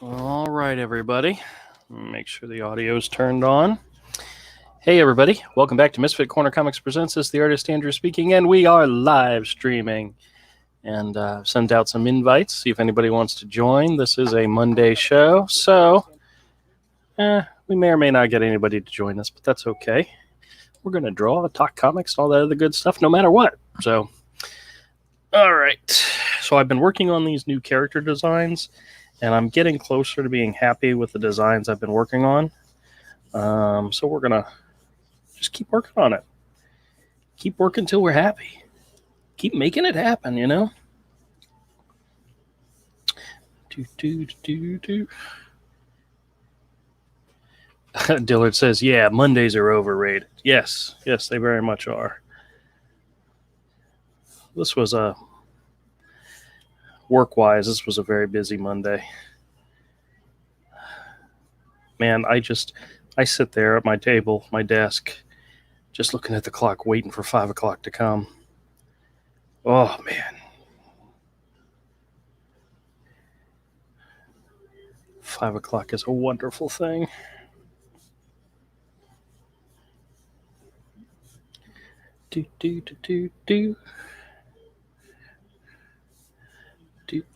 All right, everybody. Make sure the audio is turned on. Hey, everybody. Welcome back to Misfit Corner Comics Presents. This is the artist Andrew speaking, and we are live streaming. And sent out some invites, see if anybody wants to join. This is a Monday show, so we may or may not get anybody to join us, but that's okay. We're going to draw, talk comics, all that other good stuff, no matter what. So, all right. So I've been working on these new character designs, and I'm getting closer to being happy with the designs I've been working on. So we're going to just keep working on it. Keep working till we're happy. Keep making it happen, you know? Dillard says, yeah, Mondays are overrated. Yes, they very much are. This was work-wise, this was a very busy Monday. Man, I sit there at my table, my desk, just looking at the clock, waiting for 5 o'clock to come. Oh, man. 5 o'clock is a wonderful thing. Do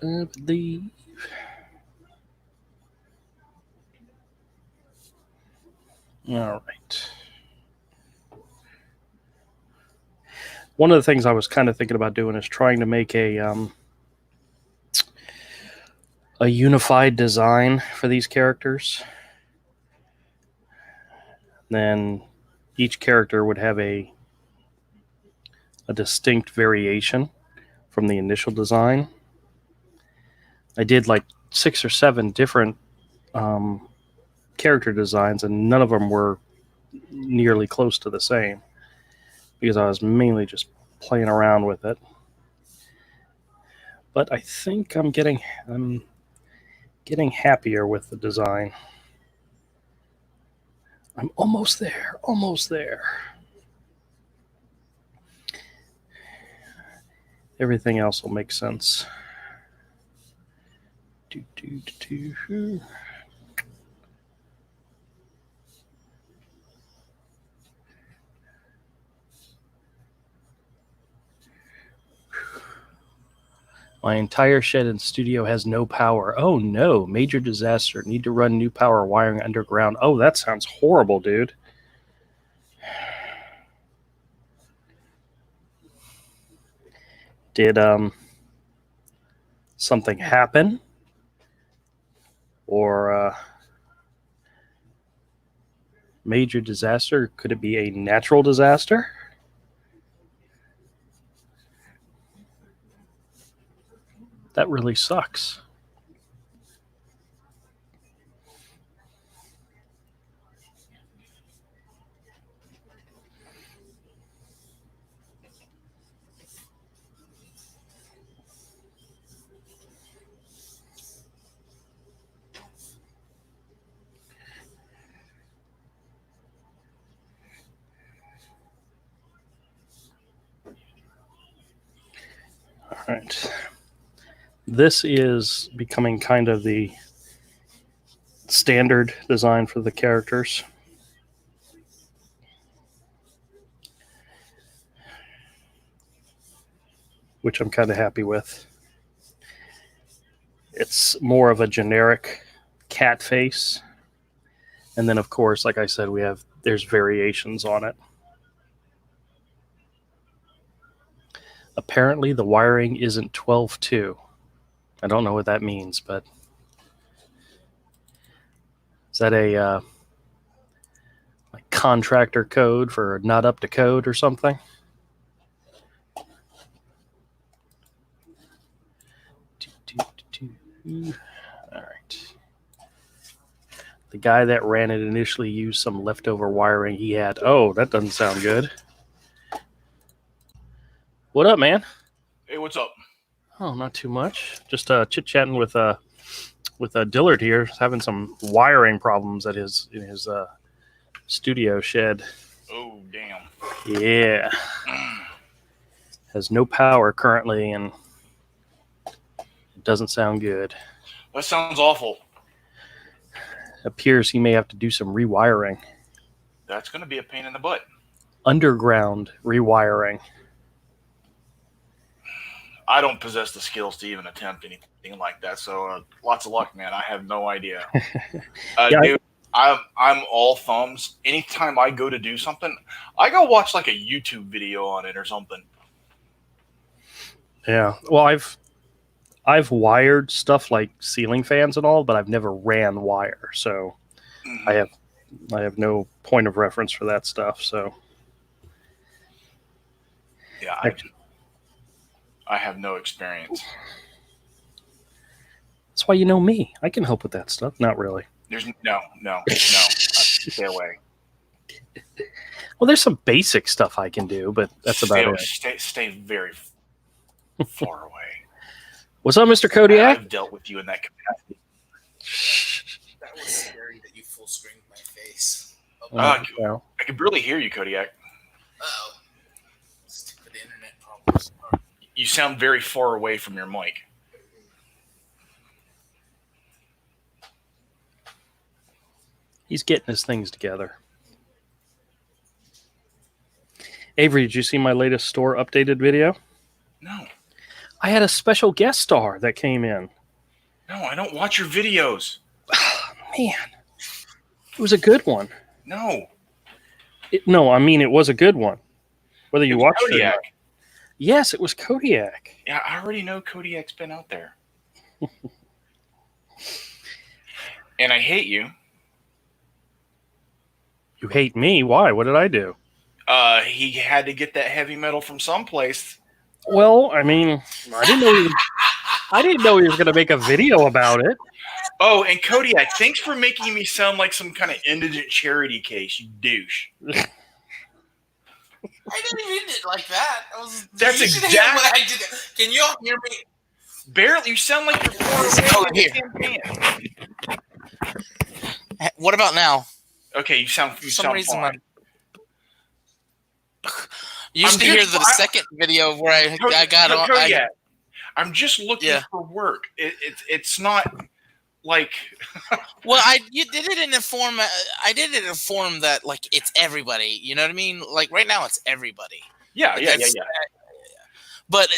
I believe? All right. One of the things I was kind of thinking about doing is trying to make a unified design for these characters. Then each character would have a distinct variation from the initial design. I did like 6 or 7 different character designs, and none of them were nearly close to the same because I was mainly just playing around with it. But I think I'm getting happier with the design. I'm almost there. Everything else will make sense. My entire shed and studio has no power. Oh no, major disaster. Need to run new power wiring underground. Oh, that sounds horrible, dude. Did something happen? Or major disaster? Could it be a natural disaster? That really sucks. All right. This is becoming kind of the standard design for the characters. Which I'm kind of happy with. It's more of a generic cat face. And then, of course, like I said, there's variations on it. Apparently, the wiring isn't 12-2. I don't know what that means, but is that a like contractor code for not up to code or something? All right. The guy that ran it initially used some leftover wiring he had. Oh, that doesn't sound good. What up, man? Hey, what's up? Oh, not too much. Just chit-chatting with Dillard here, having some wiring problems in his studio shed. Oh, damn. Yeah. Has no power currently, and it doesn't sound good. That sounds awful. appears he may have to do some rewiring. That's going to be a pain in the butt. Underground rewiring. I don't possess the skills to even attempt anything like that. So lots of luck, man. I have no idea. Yeah, Dude, I'm all thumbs. Anytime I go to do something, I go watch like a YouTube video on it or something. Yeah. Well, I've wired stuff like ceiling fans and all, but I've never ran wire, so I have no point of reference for that stuff. So yeah, I have no experience. That's why you know me. I can help with that stuff. Not really. There's no. Stay away. Well, there's some basic stuff I can do, but that's about it. Stay very far away. What's up, Mr. Kodiak? I've dealt with you in that capacity. That was scary that you full screened my face. I can barely hear you, Kodiak. Uh-oh. Stupid internet problems. You sound very far away from your mic. He's getting his things together. Avery, did you see my latest store updated video? No. I had a special guest star that came in. No, I don't watch your videos. Man, it was a good one. No. No, I mean, it was a good one. Whether you watched it or not. Kodiak. Yes, it was Kodiak. Yeah, I already know Kodiak's been out there. And I hate you. You hate me? Why? What did I do? He had to get that heavy metal from someplace. Well, I mean, I didn't know he was going to make a video about it. Oh, and Kodiak, thanks for making me sound like some kind of indigent charity case, you douche. I didn't mean it like that. That's exactly what I did. Can you all hear me? Barely. You sound like you're far away. What about now? Okay, you sound fine. You used to hear the second video where I got on. Kodiak, I'm just looking for work. It's not like. Well, you did it in a form. I did it in a form that like it's everybody. You know what I mean? Like right now, it's everybody. Yeah. But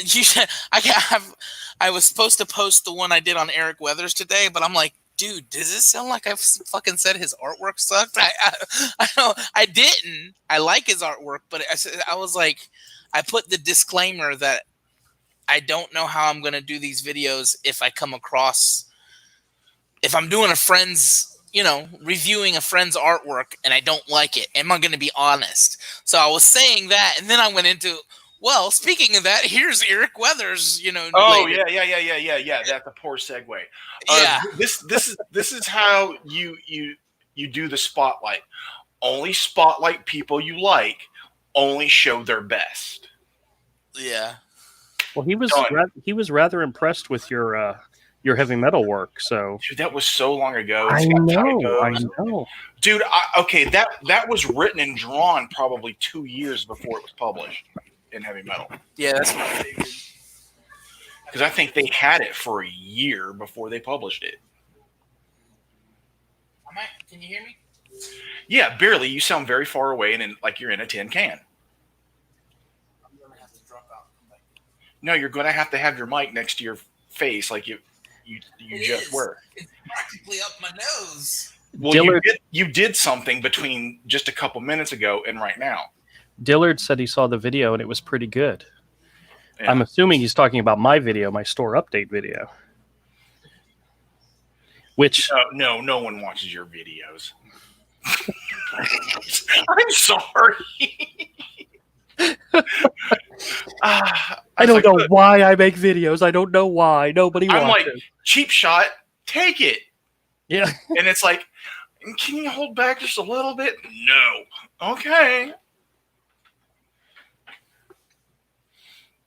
I was supposed to post the one I did on Eric Weathers today, but I'm like, dude, does it sound like I fucking said his artwork sucked? I know I didn't. I like his artwork, but I was like, I put the disclaimer that I don't know how I'm going to do these videos if I'm doing a friend's, reviewing a friend's artwork and I don't like it. Am I going to be honest? So I was saying that, and then I went into, well, speaking of that, here's Eric Weathers, Oh, later. Yeah. That's a poor segue. Yeah. This is how you do the spotlight. Only spotlight people you like. Only show their best. Yeah. Well, he was rather impressed with your heavy metal work. So, dude, that was so long ago. I know. Dude, that was written and drawn probably 2 years before it was published in heavy metal. Yeah, that's what I figured. Because I think they had it for a year before they published it. Can you hear me? Yeah, barely. You sound very far away and like you're in a tin can. I'm gonna have to drop out. No, you're going to have your mic next to your face, like you just were. It's practically up my nose. Well, you did something between just a couple minutes ago and right now. Dillard said he saw the video and it was pretty good. Yeah. I'm assuming he's talking about my video, my store update video. Which no one watches your videos. I'm sorry. I don't know why I make videos. I don't know why. Nobody watches. I'm like, cheap shot, take it. Yeah. And it's like, can you hold back just a little bit? No. Okay.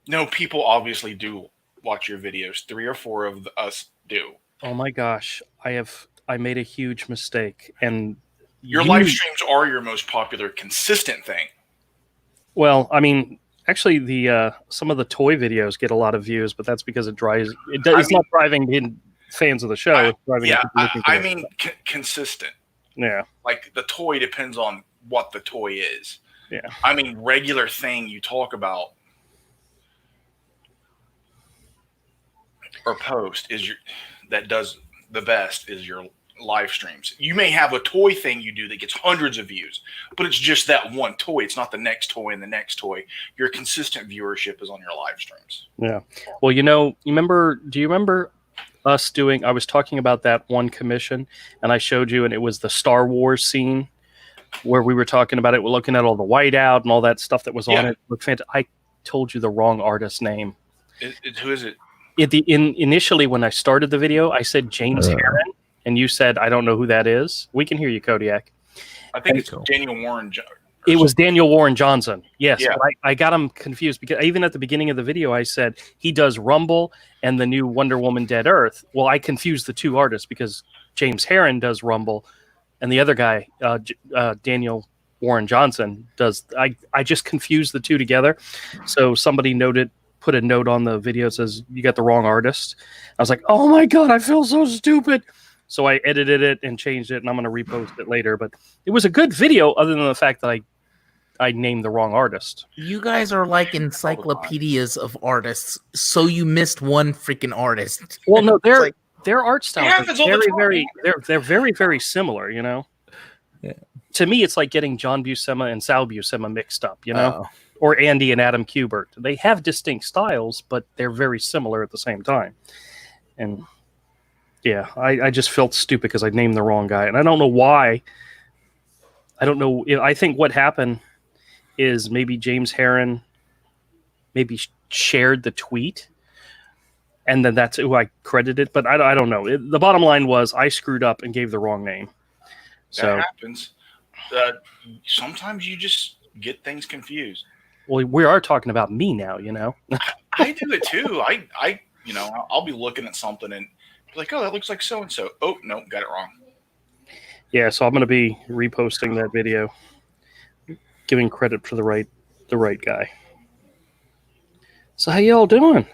No, people obviously do watch your videos. 3 or 4 of us do. Oh my gosh. I made a huge mistake. And your live streams are your most popular consistent thing. Well, I mean, actually some of the toy videos get a lot of views, but that's because it's not driving in fans of the show. I mean, consistent. Yeah. Like the toy depends on what the toy is. Yeah. I mean, regular thing you talk about or post is that does the best is your live streams. You may have a toy thing you do that gets hundreds of views, but it's just that one toy. It's not the next toy and the next toy. Your consistent viewership is on your live streams. Yeah. Well, do you remember us doing, I was talking about that one commission and I showed you, and it was the Star Wars scene where we were talking about it. We're looking at all the whiteout and all that stuff that was on it. Look, I told you the wrong artist's name. Who is it? Initially, when I started the video, I said James Herron, and you said, I don't know who that is. We can hear you, Kodiak. I think it's Daniel Warren. It was Daniel Warren Johnson. Yes. Yeah. I got him confused because even at the beginning of the video, I said he does Rumble and the new Wonder Woman Dead Earth. Well, I confused the two artists because James Herron does Rumble and the other guy, Daniel Warren Johnson, does. I just confused the two together. So somebody put a note on the video that says, you got the wrong artist. I was like, oh my God, I feel so stupid. So I edited it and changed it, and I'm going to repost it later. But it was a good video other than the fact that I named the wrong artist. You guys are like encyclopedias of artists, so you missed one freaking artist. Well, no, their art styles are they're very, very similar, you know? Yeah. To me, it's like getting John Buscema and Sal Buscema mixed up, you know? Or Andy and Adam Kubert. They have distinct styles, but they're very similar at the same time. And yeah, I just felt stupid because I named the wrong guy. And I don't know why. I don't know. I think what happened is maybe James Herron maybe shared the tweet. And then that's who I credited. But I don't know. The bottom line was I screwed up and gave the wrong name. That happens. Sometimes you just get things confused. Well, we are talking about me now, you know. I do it too. I'll be looking at something and be like, oh, that looks like so and so. Oh no, got it wrong. Yeah, so I'm going to be reposting that video, giving credit for the right guy. So how y'all doing?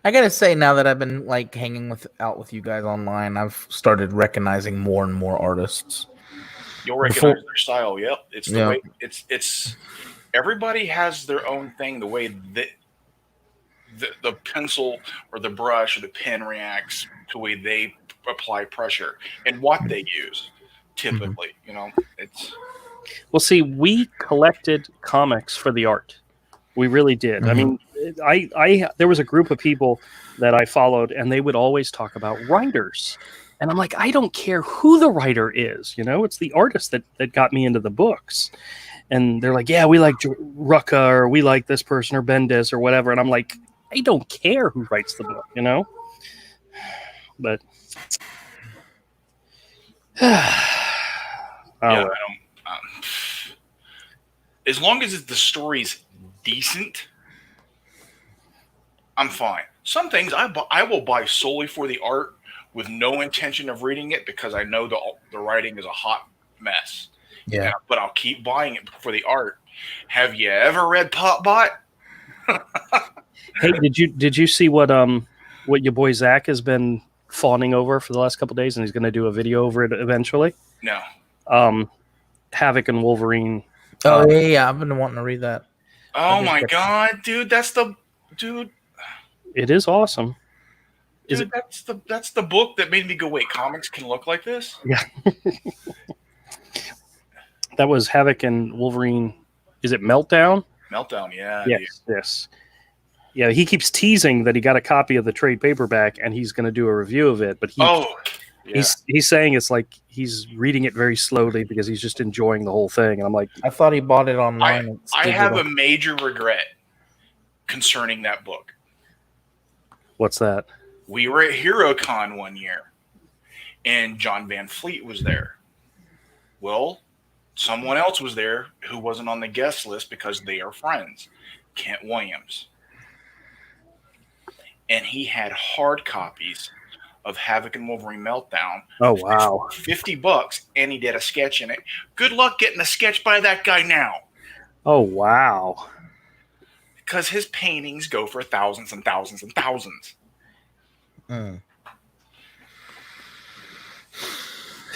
I gotta say, now that I've been like hanging out with you guys online, I've started recognizing more and more artists. You'll recognize their style. Yep, it's the way. It's everybody has their own thing. The way that the pencil or the brush or the pen reacts to the way they apply pressure and what they use. Typically, you know, it's. Well, see, we collected comics for the art. We really did. I mean, there was a group of people that I followed, and they would always talk about writers. And I'm like, I don't care who the writer is. You know, it's the artist that got me into the books. And they're like, yeah, we like Rucka, or we like this person, or Bendis, or whatever. And I'm like, I don't care who writes the book, you know? But as long as the story's decent, I'm fine. Some things I will buy solely for the art with no intention of reading it because I know the writing is a hot mess. Yeah. But I'll keep buying it for the art. Have you ever read Popbot? Hey, did you see what your boy Zach has been fawning over for the last couple of days, and he's going to do a video over it eventually? No. Havoc and Wolverine. Yeah, I've been wanting to read that. Oh my God, dude, dude. It is awesome. Dude, that's the book that made me go, wait, comics can look like this? Yeah. That was Havoc and Wolverine. Is it Meltdown? Meltdown, yeah. Yes. Yeah, he keeps teasing that he got a copy of the trade paperback and he's going to do a review of it. But he's saying it's like he's reading it very slowly because he's just enjoying the whole thing. And I'm like, I thought he bought it online. I have a major regret concerning that book. What's that? We were at HeroCon one year, and John Van Fleet was there. Well, someone else was there who wasn't on the guest list because they are friends, Kent Williams. And he had hard copies of Havoc and Wolverine Meltdown. Oh, wow. $50, and he did a sketch in it. Good luck getting a sketch by that guy now. Oh, wow. Because his paintings go for thousands and thousands and thousands.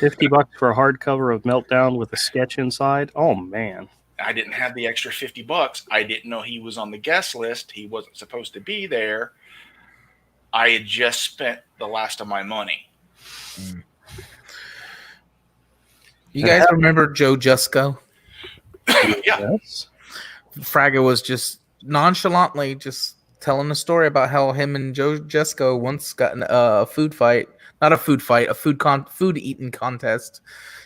$50 for a hardcover of Meltdown with a sketch inside. Oh man. I didn't have the extra $50. I didn't know he was on the guest list. He wasn't supposed to be there. I had just spent the last of my money. You guys remember Joe Jusko? Yeah. Yes. Fraga was just nonchalantly just telling a story about how him and Joe Jusko once got in a food fight. Not a food fight, a food eating contest.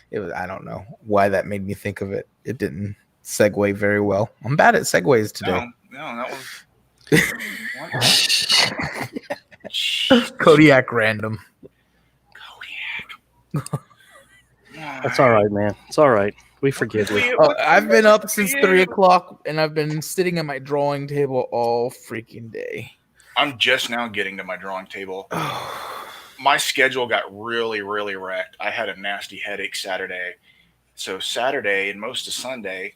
It was, I don't know why that made me think of it. It didn't segue very well. I'm bad at segues today. No, that was Kodiak random. Kodiak. That's all right, man. It's all right. We forgive you. I've been up since 3 o'clock, and I've been sitting at my drawing table all freaking day. I'm just now getting to my drawing table. My schedule got really, really wrecked. I had a nasty headache Saturday. So Saturday and most of Sunday,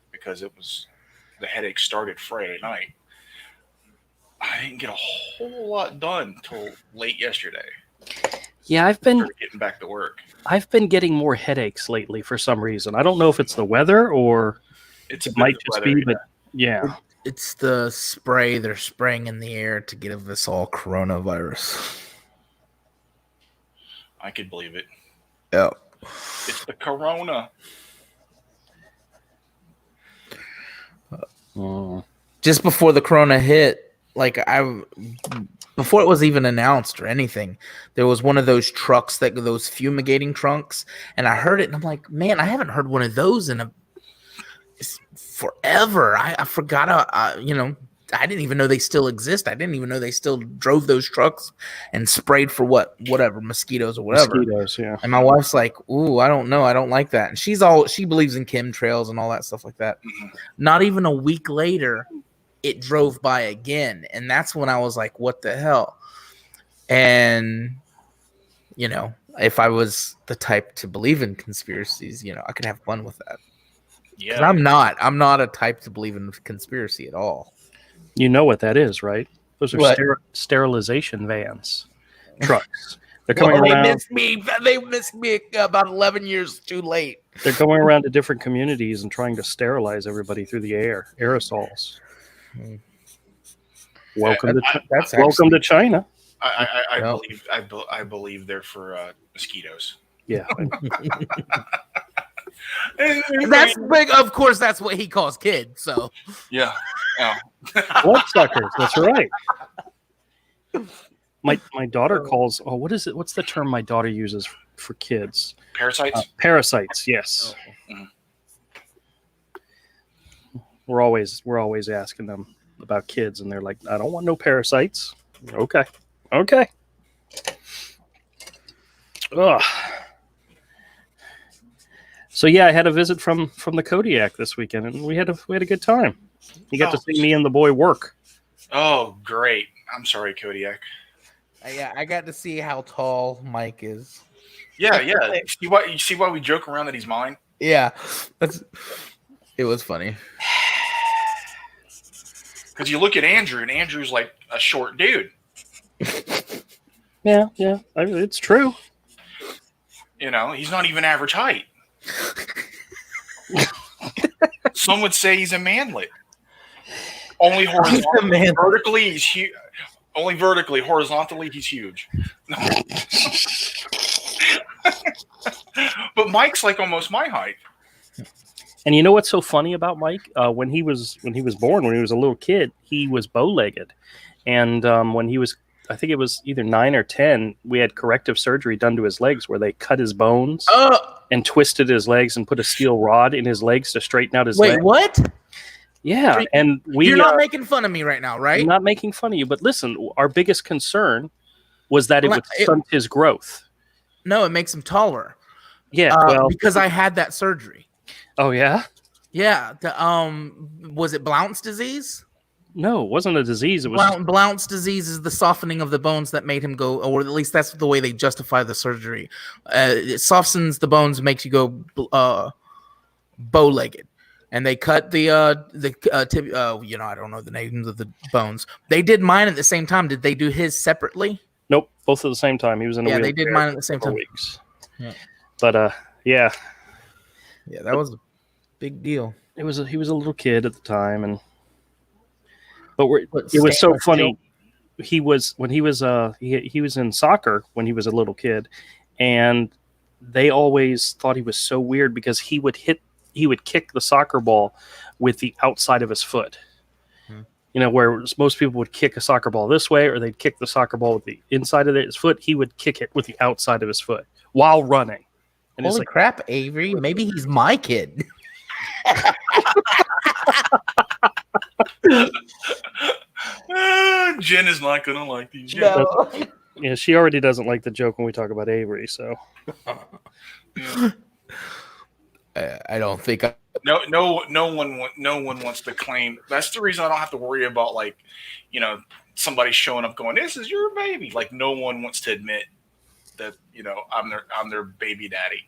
because the headache started Friday night, I didn't get a whole lot done till late yesterday. Yeah, I've been getting back to work. I've been getting more headaches lately for some reason. I don't know if it's the weather or it might just weather, be, but yeah. It's the spray they're spraying in the air to give us all coronavirus. I could believe it. Yeah. It's the corona. Just before the corona hit, before it was even announced or anything, there was one of those trucks those fumigating trunks, and I heard it, and I'm like, man, I haven't heard one of those in forever. I forgot. I didn't even know they still exist. I didn't even know they still drove those trucks and sprayed for whatever mosquitoes or whatever. Mosquitoes, yeah. And my wife's like, "Ooh, I don't know. I don't like that." And she believes in chemtrails and all that stuff like that. Mm-hmm. Not even a week later, it drove by again, and that's when I was like, "What the hell?" And if I was the type to believe in conspiracies, I could have fun with that. Yeah, I'm not a type to believe in conspiracy at all. You know what that is, right? Those are sterilization vans, trucks. They're coming around. They missed me about 11 years too late. They're going around to different communities and trying to sterilize everybody through the air, aerosols. Welcome to China. I believe they're for mosquitoes. Yeah. That's big. Of course, that's what he calls kids. So yeah. Bloodsuckers. That's right. My daughter calls. Oh, what is it? What's the term my daughter uses for kids? Parasites. Parasites. Yes. Mm-hmm. We're always asking them about kids, and they're like, "I don't want no parasites." Okay. Ugh. So yeah, I had a visit from the Kodiak this weekend, and we had a good time. You got to see me and the boy work. Oh, great! I'm sorry, Kodiak. Yeah, I got to see how tall Mike is. Yeah. You see why we joke around that he's mine? Yeah, it was funny. Because you look at Andrew, and Andrew's like a short dude. Yeah, it's true. He's not even average height. Some would say he's a manlet. Only horizontally. Vertically, he's huge. Only vertically. Horizontally, he's huge. But Mike's like almost my height. And you know what's so funny about Mike? When he was born, when he was a little kid, he was bow-legged. And when he was, I think it was either 9 or 10, we had corrective surgery done to his legs where they cut his bones and twisted his legs and put a steel rod in his legs to straighten out his legs. Wait, what? Yeah, and you're not making fun of me right now, right? I'm not making fun of you, but listen, our biggest concern was that it would stunt his growth. No, it makes him taller. Yeah, because I had that surgery. Oh yeah? Yeah. Was it Blount's disease? No, it wasn't a disease. It was Blount's disease is the softening of the bones that made him go, or at least that's the way they justify the surgery. It softens the bones, makes you go bow-legged. And they cut the tib. I don't know the names of the bones. They did mine at the same time. Did they do his separately? Nope, both at the same time. He was in a wheelchair. They did mine at the same time. Weeks. Yeah. But yeah, that was a big deal. he was a little kid at the time, and it was Stan so was funny. He was in soccer when he was a little kid, and they always thought he was so weird because he would kick the soccer ball with the outside of his foot. You know, where most people would kick a soccer ball this way, or they'd kick the soccer ball with the inside of his foot. He would kick it with the outside of his foot while running. And Holy crap, Avery! Maybe he's my kid. Jen is not gonna like these. No. Yeah, she already doesn't like the joke when we talk about Avery. So I don't think no one wants to claim. That's the reason I don't have to worry about, like, you know, somebody showing up going, "This is your baby." Like, no one wants to admit that, you know, I'm their baby daddy.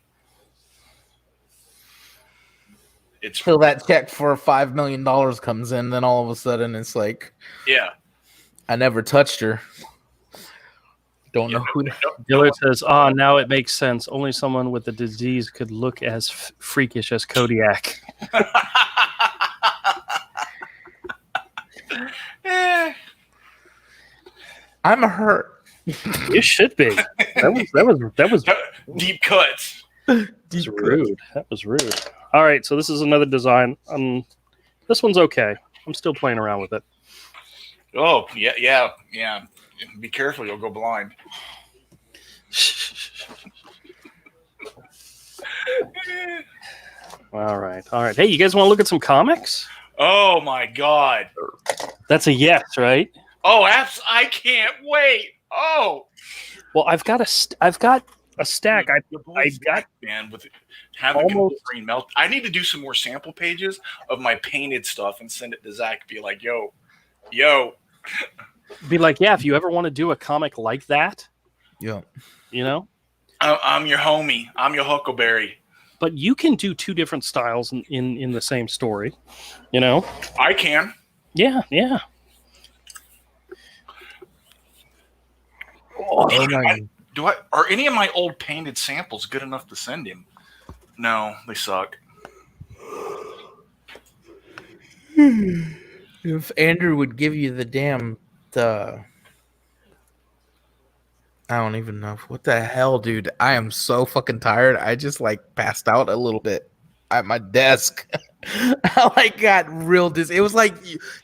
It's till that check for $5 million comes in, then all of a sudden it's like, yeah, I never touched her. Don't know who. Dillard says, now it makes sense. Only someone with the disease could look as freakish as Kodiak. I'm hurt. You should be. That was deep cuts. That's rude. That was rude. All right, so this is another design. This one's okay. I'm still playing around with it. Oh, yeah. Be careful, you'll go blind. All right. Hey, you guys want to look at some comics? Oh my God. That's a yes, right? Oh, I can't wait. Oh. Well, I've got a stack. I got, man, with having green melt. I need to do some more sample pages of my painted stuff and send it to Zach. Be like, yo. Be like, yeah, if you ever want to do a comic like that, yeah, you know, I'm your homie. I'm your Huckleberry. But you can do two different styles in the same story, you know. I can. Yeah. Are any of my old painted samples good enough to send him? No, they suck. If Andrew would give you the damn I don't even know what the hell, dude. I am so fucking tired. I just like passed out a little bit at my desk. I like got real dizzy. It was like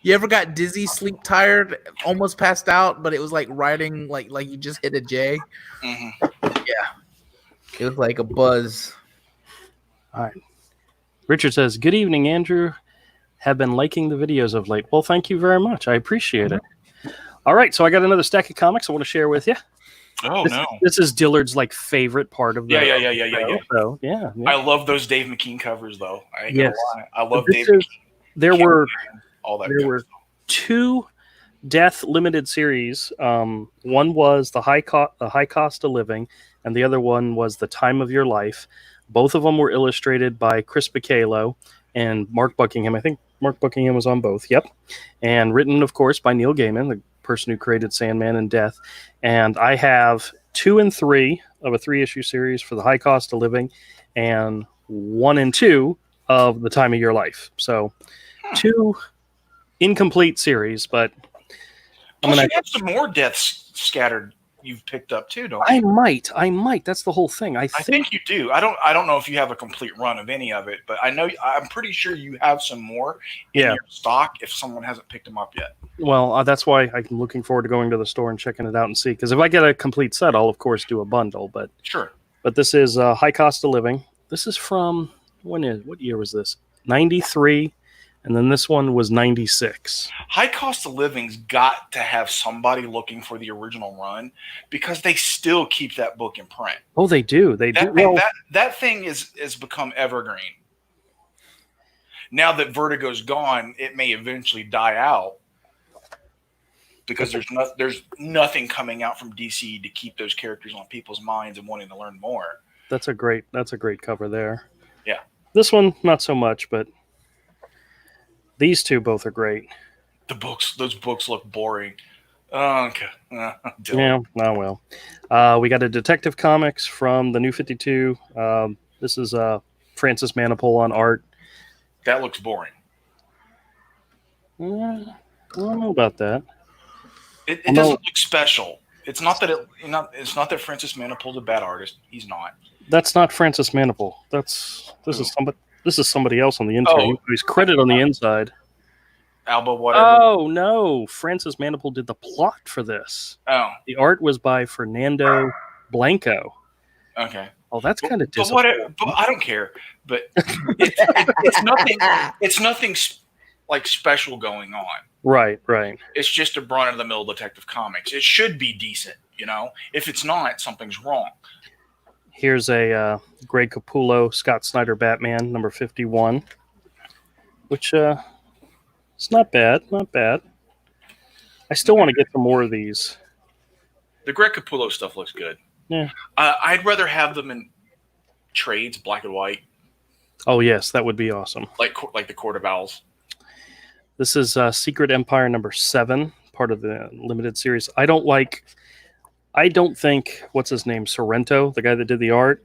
you ever got dizzy, sleep tired, almost passed out, but it was like riding like you just hit a J. Mm-hmm. Yeah, it was like a buzz. All right. Richard says, "Good evening, Andrew. Have been liking the videos of late." Well, thank you very much. I appreciate it. All right, so I got another stack of comics I want to share with you. Oh, no. This is Dillard's like favorite part of the Yeah. So, yeah. I love those Dave McKean covers, though. I ain't yes. gonna lie. I love Dave McKean. There were two Death limited series. One was the high cost of living, and the other one was the time of your life. Both of them were illustrated by Chris Capullo and Mark Buckingham. I think Mark Buckingham was on both. Yep, and written, of course, by Neil Gaiman, the person who created Sandman and Death. And I have 2 and 3 of a 3-issue series for the high cost of living, and 1 and 2 of the time of your life. So 2 incomplete series, but you have some more deaths scattered you've picked up too, don't you? I might. That's the whole thing. I think you do. I don't know if you have a complete run of any of it, but I'm pretty sure you have some more in your stock if someone hasn't picked them up yet. Well, that's why I'm looking forward to going to the store and checking it out and see. Because if I get a complete set, I'll of course do a bundle. But sure. But this is high cost of living. This is from what year was this? 93. And then this one was 96. High cost of living's got to have somebody looking for the original run because they still keep that book in print. Oh, they do. That thing is become evergreen. Now that Vertigo's gone, it may eventually die out because there's nothing coming out from DC to keep those characters on people's minds and wanting to learn more. That's a great cover there. Yeah. This one, not so much, but these two both are great. Those books look boring. Okay. Yeah, oh well. We got a Detective Comics from the New 52. This is Francis Manipul on art. That looks boring. I don't know about that. It doesn't look special. It's not that it's not that Francis Manipul's a bad artist. He's not. That's not Francis Manipul. This is somebody else on the inside. Oh. He's credit on the inside. Alba, whatever. Oh no, Francis Manipul did the plot for this. Oh. The art was by Fernando Blanco. Okay. Oh, that's kind of disappointing. But I don't care. But it's nothing. It's nothing like special going on. Right. It's just a run-of-the-mill Detective Comics. It should be decent, you know. If it's not, something's wrong. Here's a Greg Capullo, Scott Snyder Batman, number 51, which it's not bad. Not bad. I still want to get some more of these. The Greg Capullo stuff looks good. Yeah. I'd rather have them in trades, black and white. Oh yes, that would be awesome. Like the Court of Owls. This is Secret Empire number 7, part of the limited series. I don't think, what's his name, Sorrento, the guy that did the art,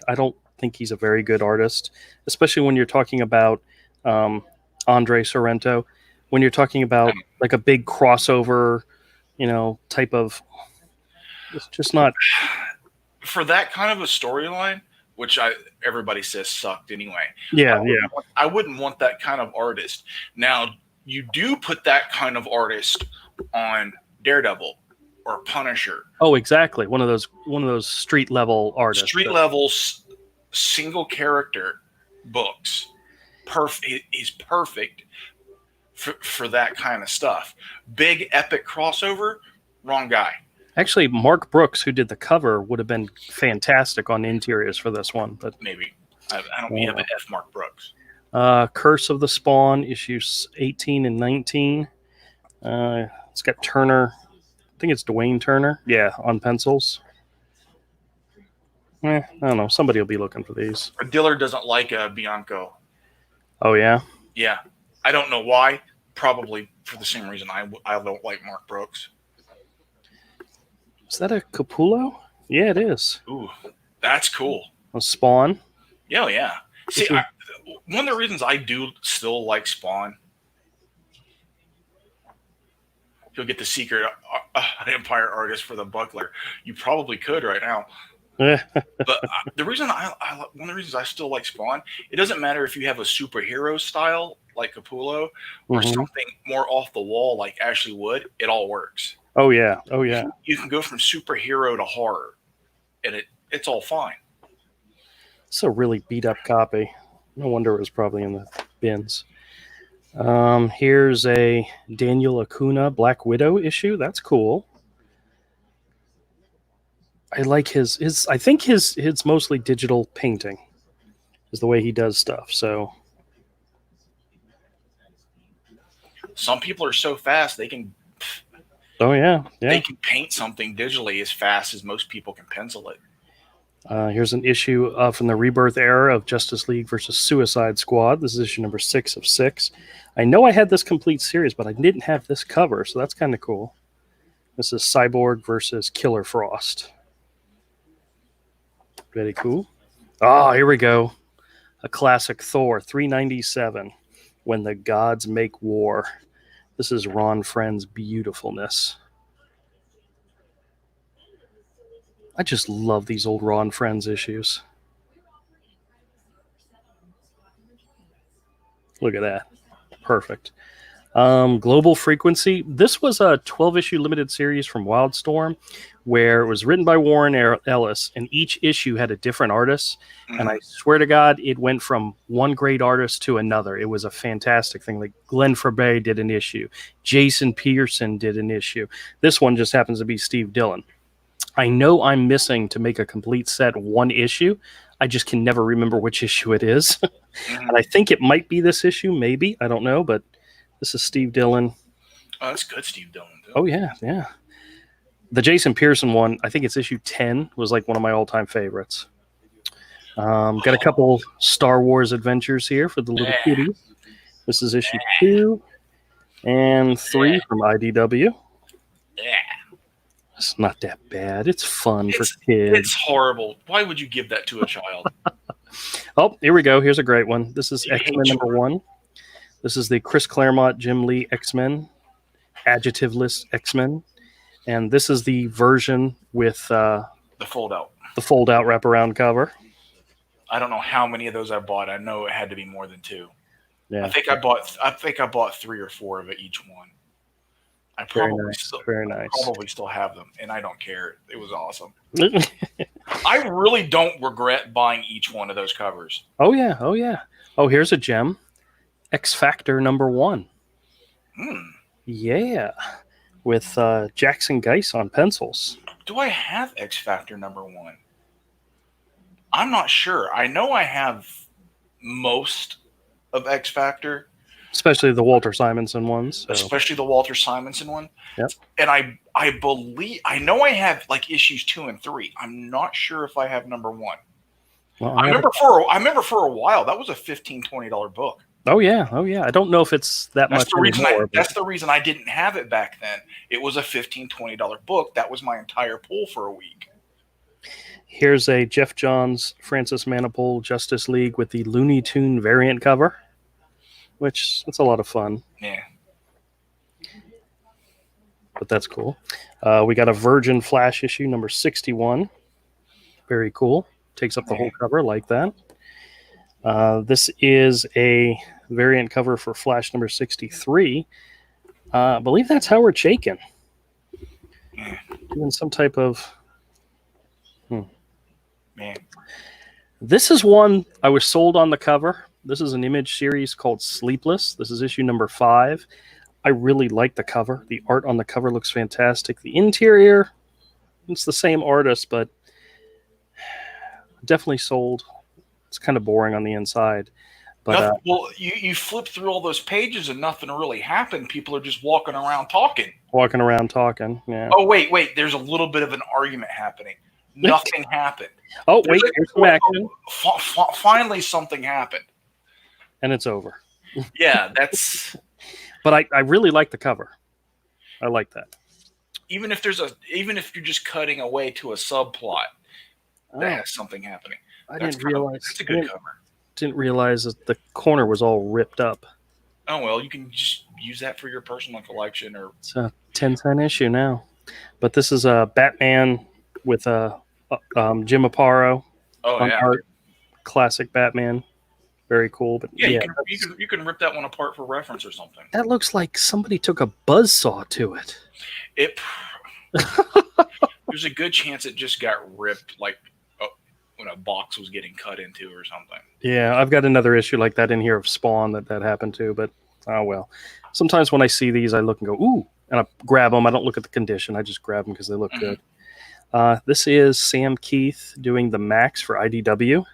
I don't think he's a very good artist, especially when you're talking about Andre Sorrento, when you're talking about like a big crossover, type of, it's just not. For that kind of a storyline, which everybody says sucked anyway. Yeah, I wouldn't want that kind of artist. Now, you do put that kind of artist on Daredevil or Punisher. Oh, exactly. One of those street level artists. Street level single character books. He's perfect for that kind of stuff. Big epic crossover, wrong guy. Actually, Mark Brooks, who did the cover, would have been fantastic on interiors for this one. But maybe I don't have an F. Mark Brooks. Curse of the Spawn, issues 18 and 19. It's got Turner. I think it's Dwayne Turner. Yeah, on pencils. I don't know. Somebody will be looking for these. Dillard doesn't like Bianco. Oh yeah. Yeah, I don't know why. Probably for the same reason I don't like Mark Brooks. Is that a Capullo? Yeah, it is. Ooh, that's cool. A Spawn? Yeah. See, one of the reasons I do still like Spawn, you'll get the secret Empire artist for the Buckler. You probably could right now. But the reason one of the reasons I still like Spawn, it doesn't matter if you have a superhero style like Capullo or something more off the wall like Ashley Wood. It all works. Oh yeah. You can go from superhero to horror, and it's all fine. It's a really beat up copy. No wonder it was probably in the bins. Here's a Daniel Acuna Black Widow issue. That's cool. I like his. I think his mostly digital painting is the way he does stuff. So some people are so fast they can. Oh yeah. They can paint something digitally as fast as most people can pencil it. Here's an issue from the Rebirth era of Justice League versus Suicide Squad. This is issue number 6 of 6. I know I had this complete series, but I didn't have this cover, so that's kind of cool. This is Cyborg versus Killer Frost. Very cool. Oh, here we go. A classic Thor 397. When the Gods Make War. This is Ron Friend's beautifulness. I just love these old Ron Friends issues. Look at that. Perfect. Global Frequency. This was a 12-issue limited series from Wildstorm where it was written by Warren Ellis, and each issue had a different artist. And I swear to God, it went from one great artist to another. It was a fantastic thing. Like Glenn Fabry did an issue. Jason Pearson did an issue. This one just happens to be Steve Dillon. I know I'm missing to make a complete set one issue. I just can never remember which issue it is. And I think it might be this issue, maybe. I don't know, but this is Steve Dillon. Oh, that's good, Steve Dillon. Too. Oh, yeah. The Jason Pearson one, I think it's issue 10, was like one of my all-time favorites. Got a couple Star Wars adventures here for the little kitties. This is issue 2 and 3 from IDW. Yeah. It's not that bad. It's fun for It's kids. horrible. Why would you give that to a child? Oh, here we go. Here's a great one. This is You hate X-Men number children. 1. This is the Chris Claremont, Jim Lee X-Men, adjectiveless X-Men. And this is the version with The fold out. the fold-out wraparound cover. I don't know how many of those I bought. I know it had to be more than 2. Yeah, I think I bought 3 or 4 of it each one. I very probably nice. still Very nice. probably still have them, and I don't care. It was awesome. I really don't regret buying each one of those covers. Oh yeah, oh yeah. Oh, here's a gem. X Factor number 1. Yeah, with Jackson Geiss on pencils. Do I have X Factor number 1? I'm not sure. I know I have most of X Factor, Especially the Walter Simonson ones. So. especially the Walter Simonson one. Yep. And I believe I know I have like issues 2 and 3. I'm not sure if I have number 1. Well, I remember for a while that was a $15-$20 book. Oh yeah, oh yeah. I don't know if it's that That's much the reason. anymore. That's the reason I didn't have it back then. It was a $15-$20 book. That was my entire pool for a week. Here's a Jeff Johns, Francis Manapul Justice League with the Looney Tune variant cover, which that's a lot of fun. Yeah. But that's cool. We got a Virgin Flash issue number 61. Very cool. Takes up the whole cover like that. This is a variant cover for Flash number 63. I believe that's Howard Chaykin. Doing some type of... Man. This is one I was sold on the cover. This is an Image series called Sleepless. This is issue number 5. I really like the cover. The art on the cover looks fantastic. The interior, it's the same artist, but definitely sold. It's kind of boring on the inside. But well, you flip through all those pages and nothing really happened. People are just walking around talking. Yeah. Oh, wait. There's a little bit of an argument happening. Nothing happened. Oh, wait. Here's some action. Finally, something happened. And it's over. Yeah, that's... But I really like the cover. I like that. Even if you're just cutting away to a subplot that has something happening. Didn't realize that's a good cover. Didn't realize that the corner was all ripped up. Oh well, you can just use that for your personal collection, or it's a 10-cent issue now. But this is a Batman with Jim Aparo on art. Classic Batman. Very cool. But yeah, you can rip that one apart for reference or something. That looks like somebody took a buzzsaw to it. There's a good chance it just got ripped, like when a box was getting cut into or something. Yeah, I've got another issue like that in here of Spawn that happened to, but oh well. Sometimes when I see these, I look and go, ooh, and I grab them. I don't look at the condition. I just grab them because they look good. This is Sam Keith doing the Max for IDW.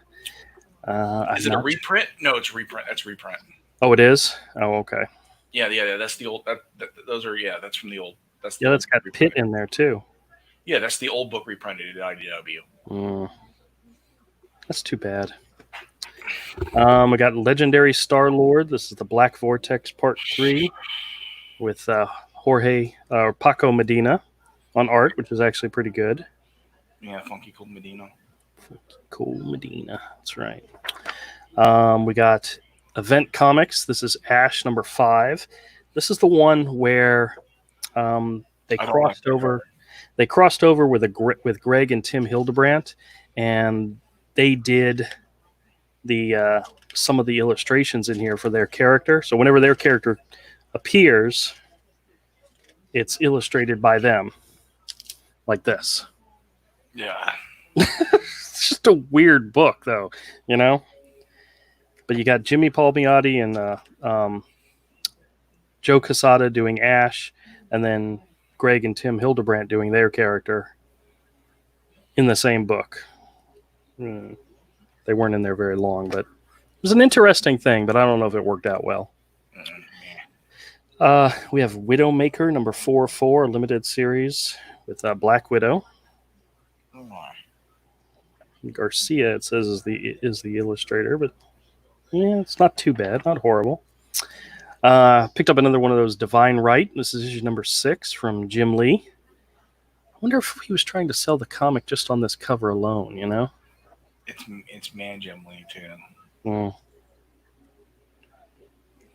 Is it a reprint? No, it's reprint. That's reprint. Oh, it is? Oh, okay. Yeah. That's the old. Those are that's from the old. That's got Pitt in there too. Yeah, that's the old book reprinted at IDW. That's too bad. We got Legendary Star-Lord. This is the Black Vortex Part 3 with Paco Medina on art, which is actually pretty good. Yeah, Funky Cool Medina. That's right. We got Event Comics. This is Ash number 5. This is the one where they crossed over. They crossed over with Greg and Tim Hildebrandt, and they did the some of the illustrations in here for their character. So whenever their character appears, it's illustrated by them, like this. Yeah. It's just a weird book, though, you know? But you got Jimmy Palmiotti and Joe Quesada doing Ash, and then Greg and Tim Hildebrandt doing their character in the same book. They weren't in there very long, but it was an interesting thing, but I don't know if it worked out well. We have Widowmaker number 4 limited series with Black Widow. Garcia, it says, is the illustrator, but yeah, it's not too bad, not horrible. Picked up another one of those Divine Right. This is issue number 6 from Jim Lee. I wonder if he was trying to sell the comic just on this cover alone, you know? It's man Jim Lee, too. Mm.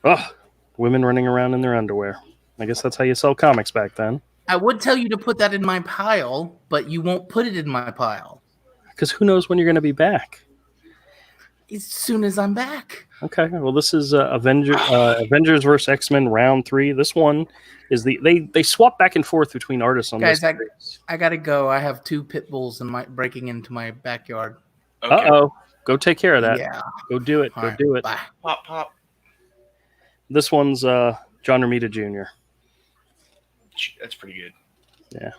Oh, women running around in their underwear. I guess that's how you sell comics back then. I would tell you to put that in my pile, but you won't put it in my pile. Because who knows when you're going to be back? As soon as I'm back. Okay, well, this is Avengers vs. X-Men Round 3. This one is they swap back and forth between artists on Guys, this. I gotta go. I have 2 pit bulls breaking into my backyard. Okay. Uh-oh. Go take care of that. Yeah. Go do it. All Go right, do it. Bye. Pop, pop. This one's John Romita Jr. That's pretty good. Yeah.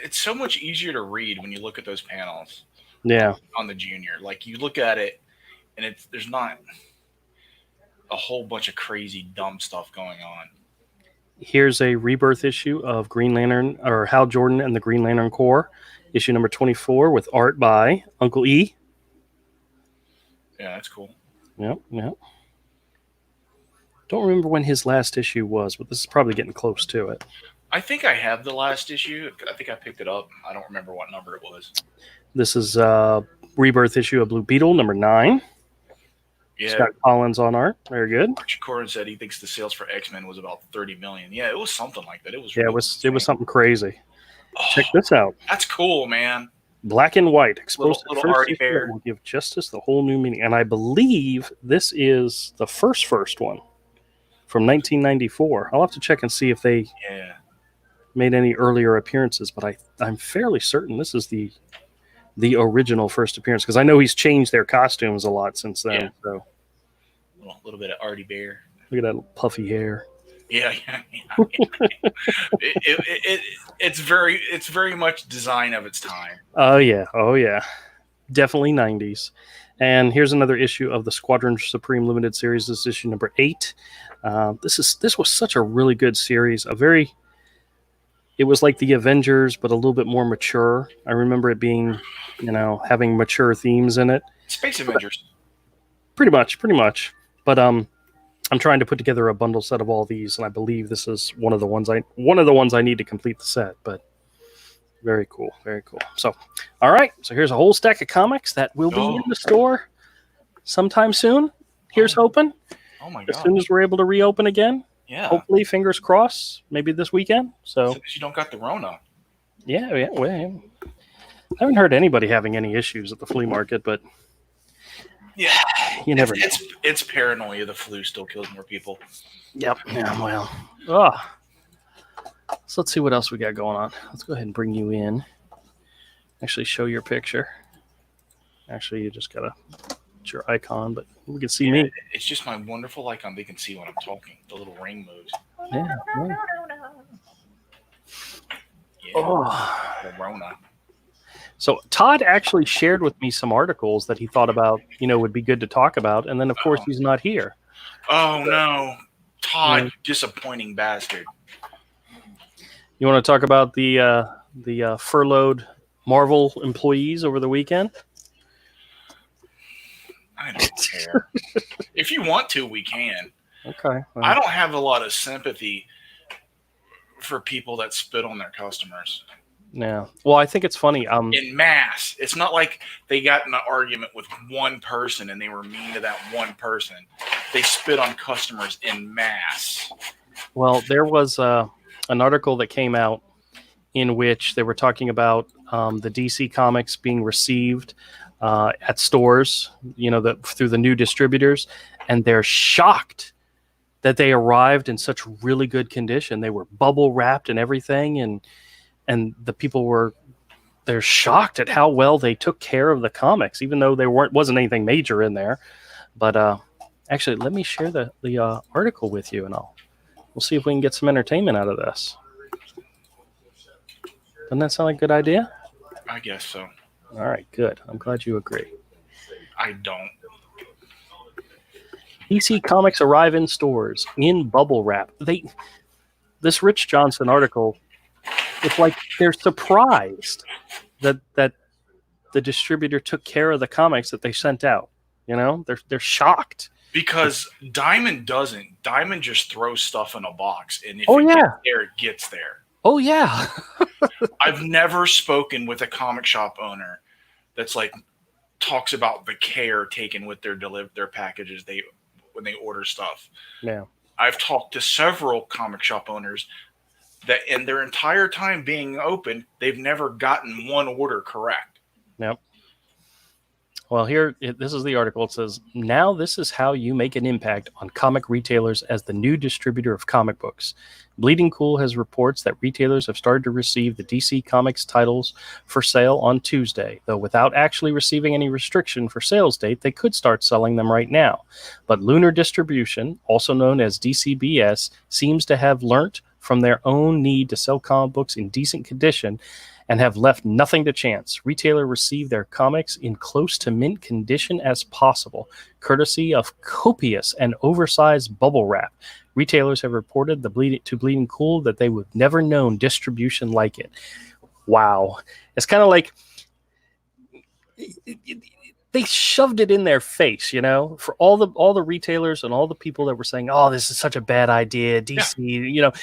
It's so much easier to read when you look at those panels. Yeah. On the Junior, like you look at it, and there's not a whole bunch of crazy dumb stuff going on. Here's a rebirth issue of Green Lantern, or Hal Jordan and the Green Lantern Corps, issue number 24, with art by Uncle E. Yeah, that's cool. Yep. Don't remember when his last issue was, but this is probably getting close to it. I think I have the last issue. I think I picked it up. I don't remember what number it was. This is rebirth issue of Blue Beetle, number 9. Yeah. Scott Collins on art. Very good. Archie Corin said he thinks the sales for X-Men was about 30 million. Yeah, it was something like that. It was. Yeah, really it was something crazy. Check this out. That's cool, man. Black and white, exposed Little to the Artie first Bear. will give justice the whole new meaning. And I believe this is the first one from 1994. I'll have to check and see if they made any earlier appearances, but I'm fairly certain this is the original first appearance, because I know he's changed their costumes a lot since then. Yeah. So A little bit of Artie Bear. look at that puffy hair. Yeah. It's very much design of its time. Oh yeah, definitely 90s. And here's another issue of the Squadron Supreme limited series. This is issue number 8. This was such a really good series. It was like the Avengers, but a little bit more mature. I remember it being, having mature themes in it. Space Avengers. Pretty much. But I'm trying to put together a bundle set of all these, and I believe this is one of the ones I need to complete the set. But very cool. So, all right. So here's a whole stack of comics that will be in the store sometime soon. Here's hoping. Oh my god! As soon as we're able to reopen again. Yeah. Hopefully, fingers crossed. Maybe this weekend. So you don't got the Rona. Yeah. Well, I haven't heard anybody having any issues at the flea market, but yeah, you never know. It's paranoia. The flu still kills more people. Yep. Yeah. Well. So let's see what else we got going on. Let's go ahead and bring you in. Actually, show your picture. Actually, you just gotta put your icon, but we can see me. It's just my wonderful icon. They can see when I'm talking. The little ring moves. Yeah. The Rona. So Todd actually shared with me some articles that he thought about, would be good to talk about, and then of course he's not here. Oh no, Todd, disappointing bastard. You want to talk about the furloughed Marvel employees over the weekend? I don't care. If you want to, we can. Okay. Well, I don't have a lot of sympathy for people that spit on their customers. Yeah. Well, I think it's funny. In mass. It's not like they got in an argument with one person and they were mean to that one person. They spit on customers in mass. Well, there was an article that came out in which they were talking about the DC Comics being received at stores, through the new distributors, and they're shocked that they arrived in such really good condition. They were bubble wrapped and everything, and the people they're shocked at how well they took care of the comics, even though there wasn't anything major in there. But actually, let me share the article with you, and we'll see if we can get some entertainment out of this. Doesn't that sound like a good idea? I guess so. All right, good. I'm glad you agree. I don't. DC Comics arrive in stores in bubble wrap. This Rich Johnson article, it's like they're surprised that the distributor took care of the comics that they sent out. They're shocked. Because Diamond doesn't. Diamond just throws stuff in a box, and if gets there, it gets there. Oh yeah. I've never spoken with a comic shop owner that's like talks about the care taken with their packages when they order stuff. Yeah. I've talked to several comic shop owners that in their entire time being open, they've never gotten one order correct. Yep. Well, this is the article. It says, now this is how you make an impact on comic retailers as the new distributor of comic books. Bleeding Cool has reports that retailers have started to receive the DC Comics titles for sale on Tuesday, though without actually receiving any restriction for sales date, they could start selling them right now. But Lunar Distribution, also known as DCBS, seems to have learnt from their own need to sell comic books in decent condition and have left nothing to chance. Retailer received their comics in close to mint condition as possible, courtesy of copious and oversized bubble wrap. Retailers have reported to Bleeding Cool that they would never known distribution like it. Wow. It's kind of like they shoved it in their face, for all the retailers and all the people that were saying, oh, this is such a bad idea. DC,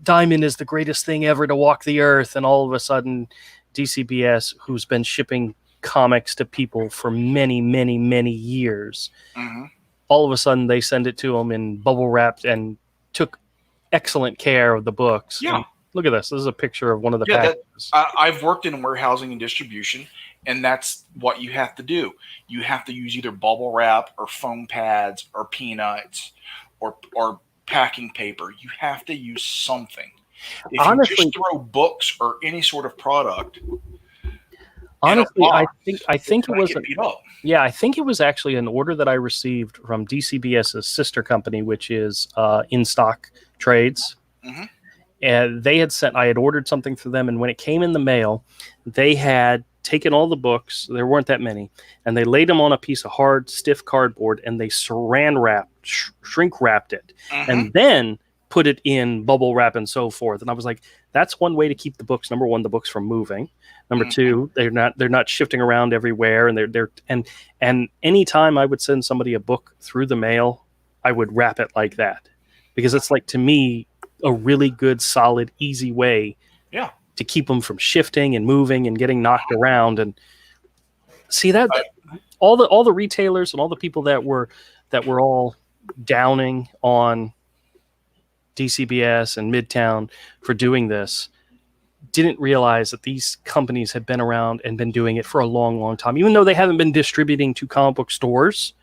Diamond is the greatest thing ever to walk the earth. And all of a sudden, DCBS, who's been shipping comics to people for many, many, many years, all of a sudden they send it to them in bubble wrapped and took excellent care of the books. Yeah. And look at this. This is a picture of one of the packages. I've worked in warehousing and distribution. And that's what you have to do. You have to use either bubble wrap or foam pads or peanuts or packing paper. You have to use something. If you just throw books or any sort of product, honestly, I think it was I think it was actually an order that I received from DCBS's sister company, which is In Stock Trades. Mm-hmm. And I had ordered something for them, and when it came in the mail, they had taken all the books, there weren't that many, and they laid them on a piece of hard, stiff cardboard, and they shrink wrapped it, and then put it in bubble wrap and so forth. And I was like, that's one way to keep the books. Number one, the books from moving. Number two, they're not shifting around everywhere, and and anytime I would send somebody a book through the mail, I would wrap it like that, because it's like, to me, a really good, solid, easy way to keep them from shifting and moving and getting knocked around. And see that all the retailers and all the people that were all downing on DCBS and Midtown for doing this didn't realize that these companies had been around and been doing it for a long, long time. Even though they haven't been distributing to comic book stores,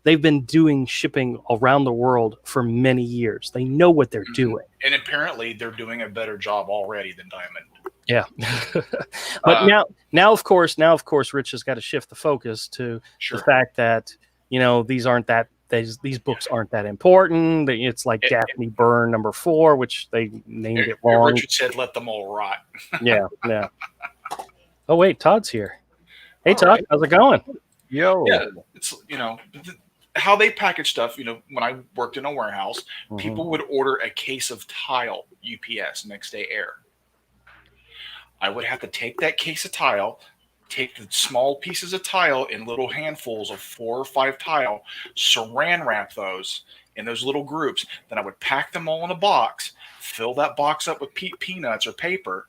they've been doing shipping around the world for many years. They know what they're doing. And apparently they're doing a better job already than Diamond. Yeah. But now of course, Rich has got to shift the focus to the fact that, these books aren't that important. It's like Daphne Byrne #4, which they named it wrong. Richard said, let them all rot. Yeah. Oh, wait, Todd's here. Hey, Todd, how's it going? Yo. Yeah, it's, how they package stuff, when I worked in a warehouse, people would order a case of tile UPS next day air. I would have to take that case of tile, take the small pieces of tile in little handfuls of 4 or 5 tile, saran wrap those in those little groups. Then I would pack them all in a box, fill that box up with peanuts or paper.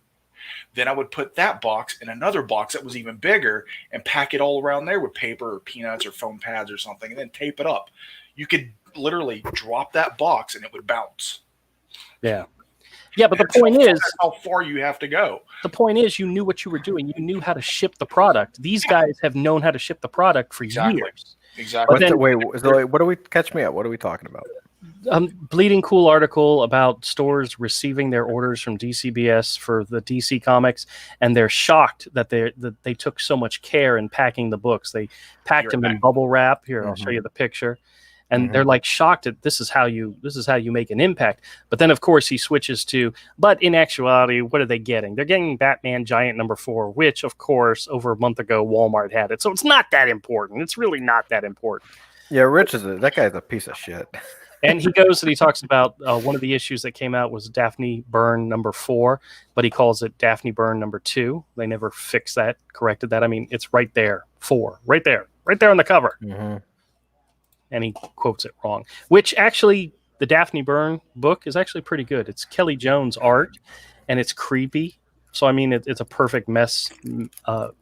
Then I would put that box in another box that was even bigger and pack it all around there with paper or peanuts or foam pads or something, and then tape it up. You could literally drop that box and it would bounce. Yeah. Yeah, but the point is how far you have to go. The point is you knew what you were doing. You knew how to ship the product. These guys have known how to ship the product for years. Exactly. What do we catch me up? What are we talking about? Bleeding Cool article about stores receiving their orders from DCBS for the DC Comics, and they're shocked that they took so much care in packing the books. They packed them in bubble wrap. Here, I'll show you the picture. And they're like shocked at this is how you make an impact. But then of course he switches to, but in actuality, what are they getting? They're getting Batman Giant #4, which of course over a month ago Walmart had it. So it's not that important. It's really not that important. Yeah, that guy's a piece of shit. And he goes and he talks about one of the issues that came out was Daphne Byrne #4, but he calls it Daphne Byrne #2. They never fixed that, corrected that. I mean, it's right there, 4, right there on the cover. and he quotes it wrong. Which actually, the Daphne Byrne book is actually pretty good. It's Kelly Jones art, and it's creepy. So I mean, it's a perfect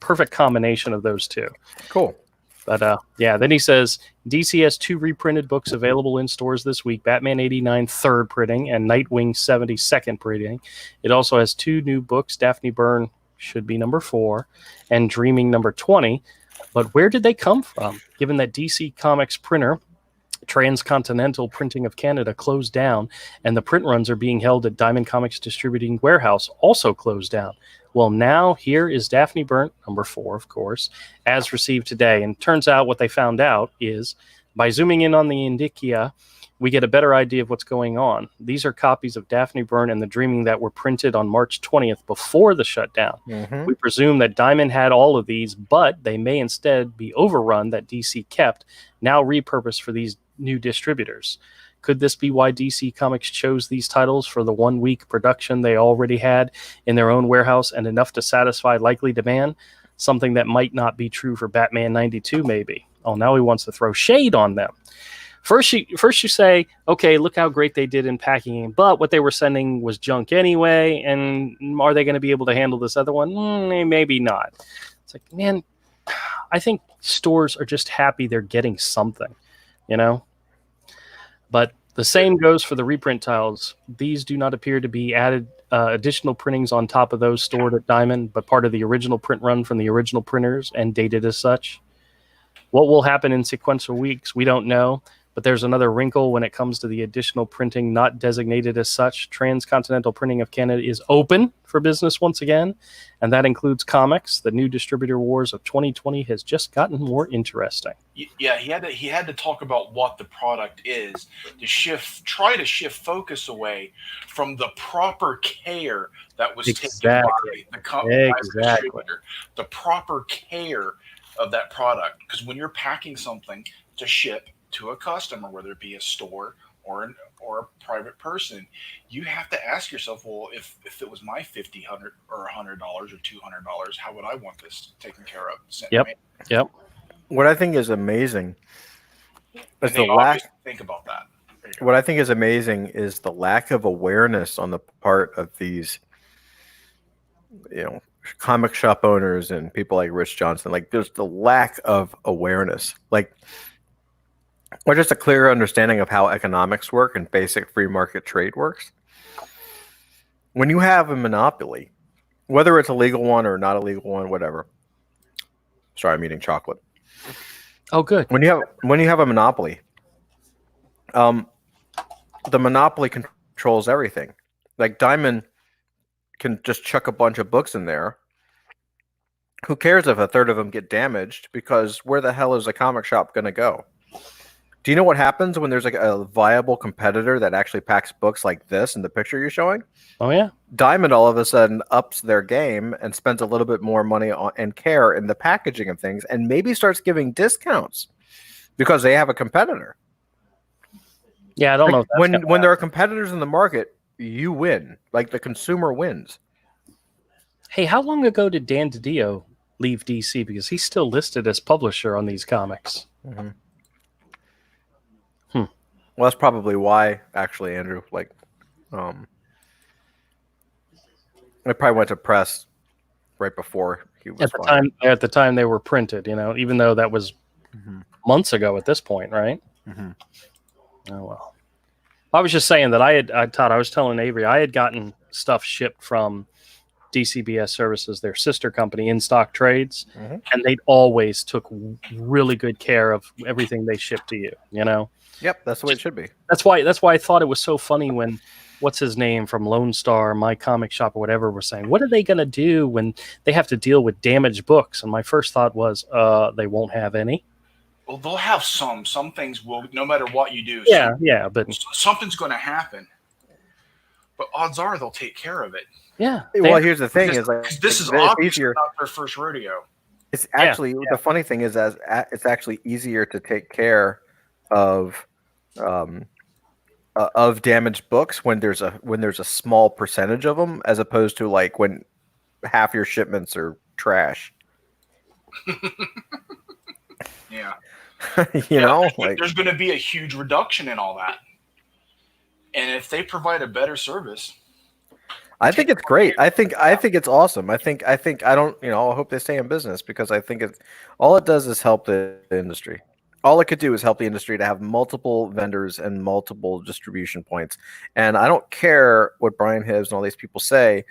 perfect combination of those two. Cool. But yeah, then he says DC has 2 reprinted books available in stores this week: Batman 89 third printing and Nightwing 70 second printing. It also has 2 new books: Daphne Byrne should be number 4 and Dreaming number 20. But where did they come from? Given that DC Comics printer Transcontinental Printing of Canada closed down, and the print runs are being held at Diamond Comics Distributing Warehouse, also closed down. Well, now here is Daphne Byrne, number 4, of course, as received today. And turns out what they found out is by zooming in on the indicia, we get a better idea of what's going on. These are copies of Daphne Byrne and the Dreaming that were printed on March 20th before the shutdown. Mm-hmm. We presume that Diamond had all of these, but they may instead be overrun that DC kept, now repurposed for these new distributors. Could this be why DC Comics chose these titles for the 1-week production they already had in their own warehouse and enough to satisfy likely demand? Something that might not be true for Batman 92, maybe. Oh, now he wants to throw shade on them. First you say, okay, look how great they did in packaging, but what they were sending was junk anyway, and are they going to be able to handle this other one? Maybe not. It's like, man, I think stores are just happy they're getting something, you know? But the same goes for the reprint titles. These do not appear to be added additional printings on top of those stored at Diamond, but part of the original print run from the original printers and dated as such. What will happen in sequential weeks, we don't know. But there's another wrinkle when it comes to the additional printing not designated as such. Transcontinental Printing of Canada is open for business once again, and that includes comics. The new distributor wars of 2020 has just gotten more interesting. Yeah, he had to talk about what the product is to try to shift focus away from the proper care that was taken by the distributor, the proper care of that product. Because when you're packing something to ship to a customer, whether it be a store or a private person, you have to ask yourself, well, if it was my $50, $100, or $100 or $200, how would I want this taken care of? Yep. What I think is amazing is the lack. Think about that. What I think is amazing is the lack of awareness on the part of these, comic shop owners and people like Rich Johnson. Like, there's the lack of awareness. Like, or just a clear understanding of how economics work and basic free market trade works. When you have a monopoly, whether it's a legal one or not a legal one, whatever. Sorry, I'm eating chocolate. Oh, good. When you have a monopoly, the monopoly controls everything. Like, Diamond can just chuck a bunch of books in there. Who cares if a third of them get damaged? Because where the hell is a comic shop going to go? Do you know what happens when there's like a viable competitor that actually packs books like this in the picture you're showing? Oh, yeah. Diamond all of a sudden ups their game and spends a little bit more money and care in the packaging of things, and maybe starts giving discounts because they have a competitor. Yeah, I don't know. If when there are competitors in the market, you win. Like, the consumer wins. Hey, how long ago did Dan DiDio leave DC? Because he's still listed as publisher on these comics. Mm-hmm. Well, that's probably why, actually, Andrew. Like, I probably went to press right before he was at the time they were printed. Even though that was months ago at this point, right? Mm-hmm. Oh well. I was just saying that I was telling Avery I had gotten stuff shipped from DCBS Services, their sister company, In Stock Trades, and they always took really good care of everything they shipped to you. Yep, that's the way it should be. That's why I thought it was so funny when what's his name from Lone Star, My Comic Shop, or whatever, were saying, what are they going to do when they have to deal with damaged books? And my first thought was, they won't have any. Well, they'll have some. Some things will, no matter what you do. Yeah, but something's going to happen. But odds are they'll take care of it. Yeah. Well, here's the thing: this is obviously not their first rodeo. It's actually the funny thing is, it's actually easier to take care of damaged books when there's a small percentage of them, as opposed to like when half your shipments are trash. Yeah. You know, like there's going to be a huge reduction in all that. And if they provide a better service, I think it's great. I think it's awesome. I don't, you know, I hope they stay in business because I think all it does is help the industry. All it could do is help the industry to have multiple vendors and multiple distribution points. And I don't care what Brian Hibbs and all these people say.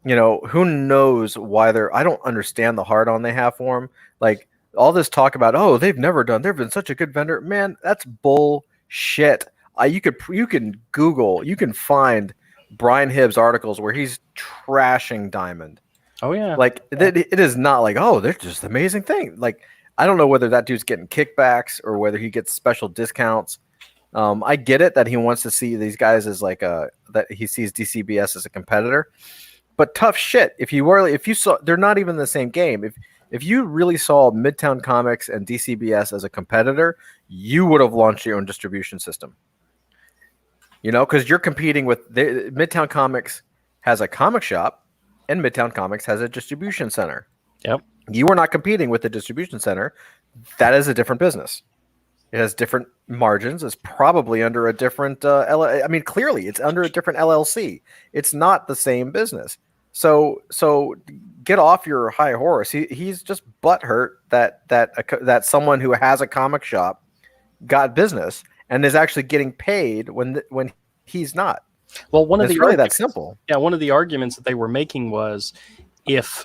You know, who knows why I don't understand the hard on they have for them. Like all this talk about, oh, they've been such a good vendor. Man, that's bullshit. You can Google, you can find Brian Hibbs articles where he's trashing Diamond. Oh yeah. Like it is not like, oh, they're just an amazing thing. Like I don't know whether that dude's getting kickbacks or whether he gets special discounts. I get it that he wants to see these guys as like that he sees DCBS as a competitor. But tough shit. If you saw, they're not even the same game. If you really saw Midtown Comics and DCBS as a competitor, you would have launched your own distribution system. You know, because you're competing with Midtown Comics has a comic shop, and Midtown Comics has a distribution center. Yep. You are not competing with the distribution center. That is a different business. It has different margins. It's probably under a different. I mean, clearly, it's under a different LLC. It's not the same business. So get off your high horse. He's just butthurt that someone who has a comic shop got business and is actually getting paid when he's not. Well, it's really that simple. Yeah, one of the arguments that they were making was if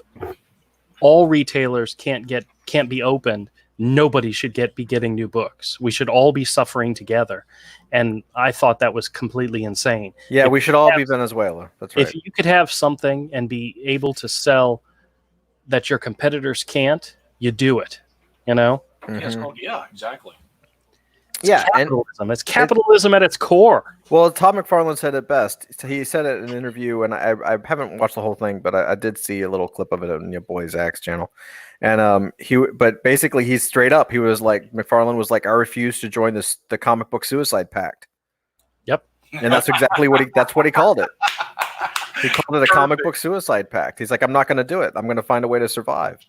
all retailers can't be opened, nobody should be getting new books. We should all be suffering together. And I thought that was completely insane. Yeah, we should all be Venezuela. That's right. If you could have something and be able to sell that your competitors can't, you do it. You know? Mm-hmm. Yeah, exactly. It's capitalism. It's capitalism at its core. Well, Todd McFarlane said it best. He said it in an interview, and I haven't watched the whole thing, but I did see a little clip of it on your boy Zach's channel. And but basically, he's straight up. He was like, McFarlane was like, I refuse to join the comic book suicide pact. Yep. And that's exactly what he called it. He called it a comic book suicide pact. He's like, I'm not going to do it. I'm going to find a way to survive.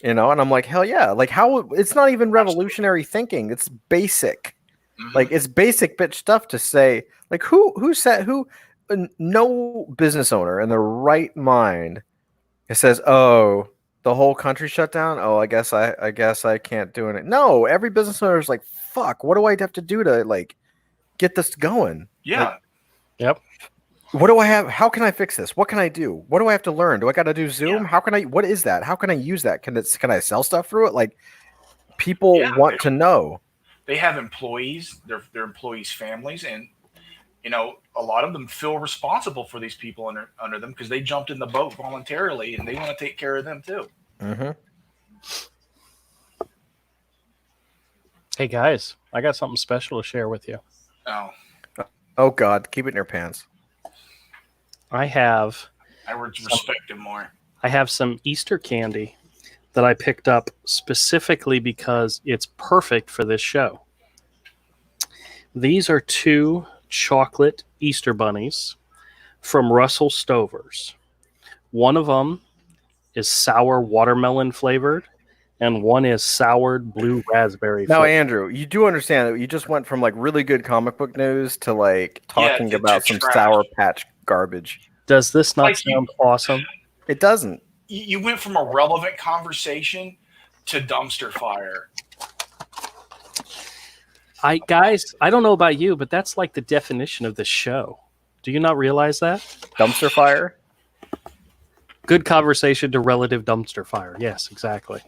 You know, and I'm like, hell yeah. Like how it's not even revolutionary thinking. It's basic. Like it's basic bitch stuff to say, like no business owner in their right mind it says, oh, the whole country shut down. Oh, I guess I can't do it. No, every business owner is like, fuck, what do I have to do to like get this going? Yeah. Like, yep. What do I have? How can I fix this? What can I do? What do I have to learn? Do I got to do Zoom? Yeah. What is that? How can I use that? Can I sell stuff through it? Like people want to know. They have employees, their employees' families, and you know, a lot of them feel responsible for these people under them because they jumped in the boat voluntarily and they want to take care of them too. Mm-hmm. Hey guys, I got something special to share with you. Oh God, keep it in your pants. I would respect him more. I have some Easter candy that I picked up specifically because it's perfect for this show. These are 2 chocolate Easter bunnies from Russell Stover's. One of them is sour watermelon flavored, and one is soured blue raspberry flavored. Now, Andrew, you do understand that you just went from like really good comic book news to like talking about some Sour Patch garbage. Does this not sound awesome? It doesn't. You went from a relevant conversation to dumpster fire. Guys, I don't know about you, but that's like the definition of the show. Do you not realize that? Dumpster fire? Good conversation to relative dumpster fire. Yes, exactly.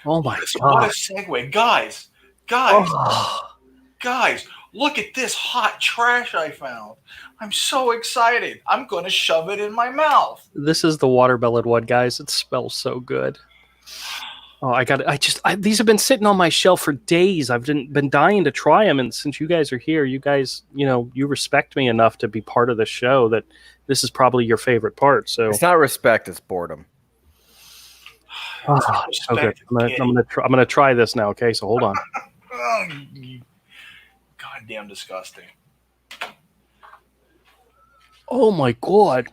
Oh my God. What a segue. Guys, look at this hot trash I found. I'm so excited. I'm going to shove it in my mouth. This is the watermelon one, guys. It smells so good. Oh, these have been sitting on my shelf for days. I've been dying to try them. And since you guys are here, you guys, you respect me enough to be part of the show that this is probably your favorite part. So it's not respect, it's boredom. Oh, okay. I'm gonna try this now. Okay, so hold on. Goddamn disgusting. Oh my God.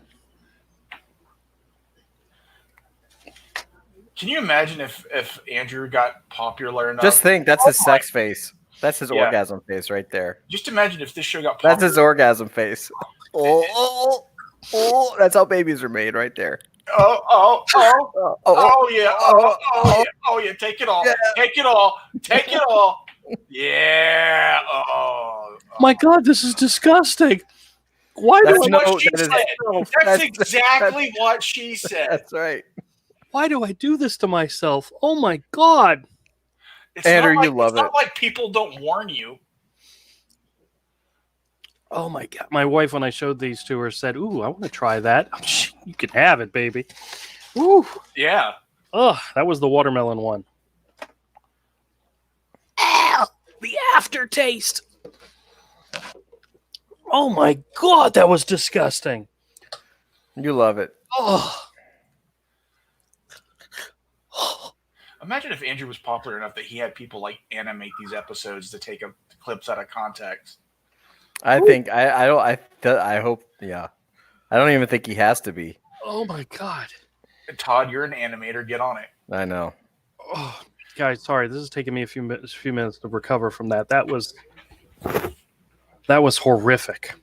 Can you imagine if Andrew got popular enough? Just think, that's his sex face. That's his Yeah. orgasm face right there. Just imagine if this show got popular. That's his orgasm face. Oh, that's how babies are made right there. Oh yeah. Take it all. Yeah. Take it all. Take it all. Yeah. Oh. My God, this is disgusting. Why That's do what she said. That's exactly what she said. That's right. Why do I do this to myself? Oh my God. Andrew, you love it's it. not like people don't warn you. Oh my God. My wife, when I showed these to her, said, "Ooh, I want to try that." You can have it, baby. Ooh. Yeah. Oh, that was the watermelon one. Ow, the aftertaste. Oh my God, that was disgusting. You love it. Oh. Imagine if Andrew was popular enough that he had people like animate these episodes to take clips out of context. I think I hope, yeah. I don't even think he has to be. Oh my God. Todd, you're an animator. Get on it. I know. Oh, guys, sorry. This is taking me a few minutes to recover from that. That was horrific.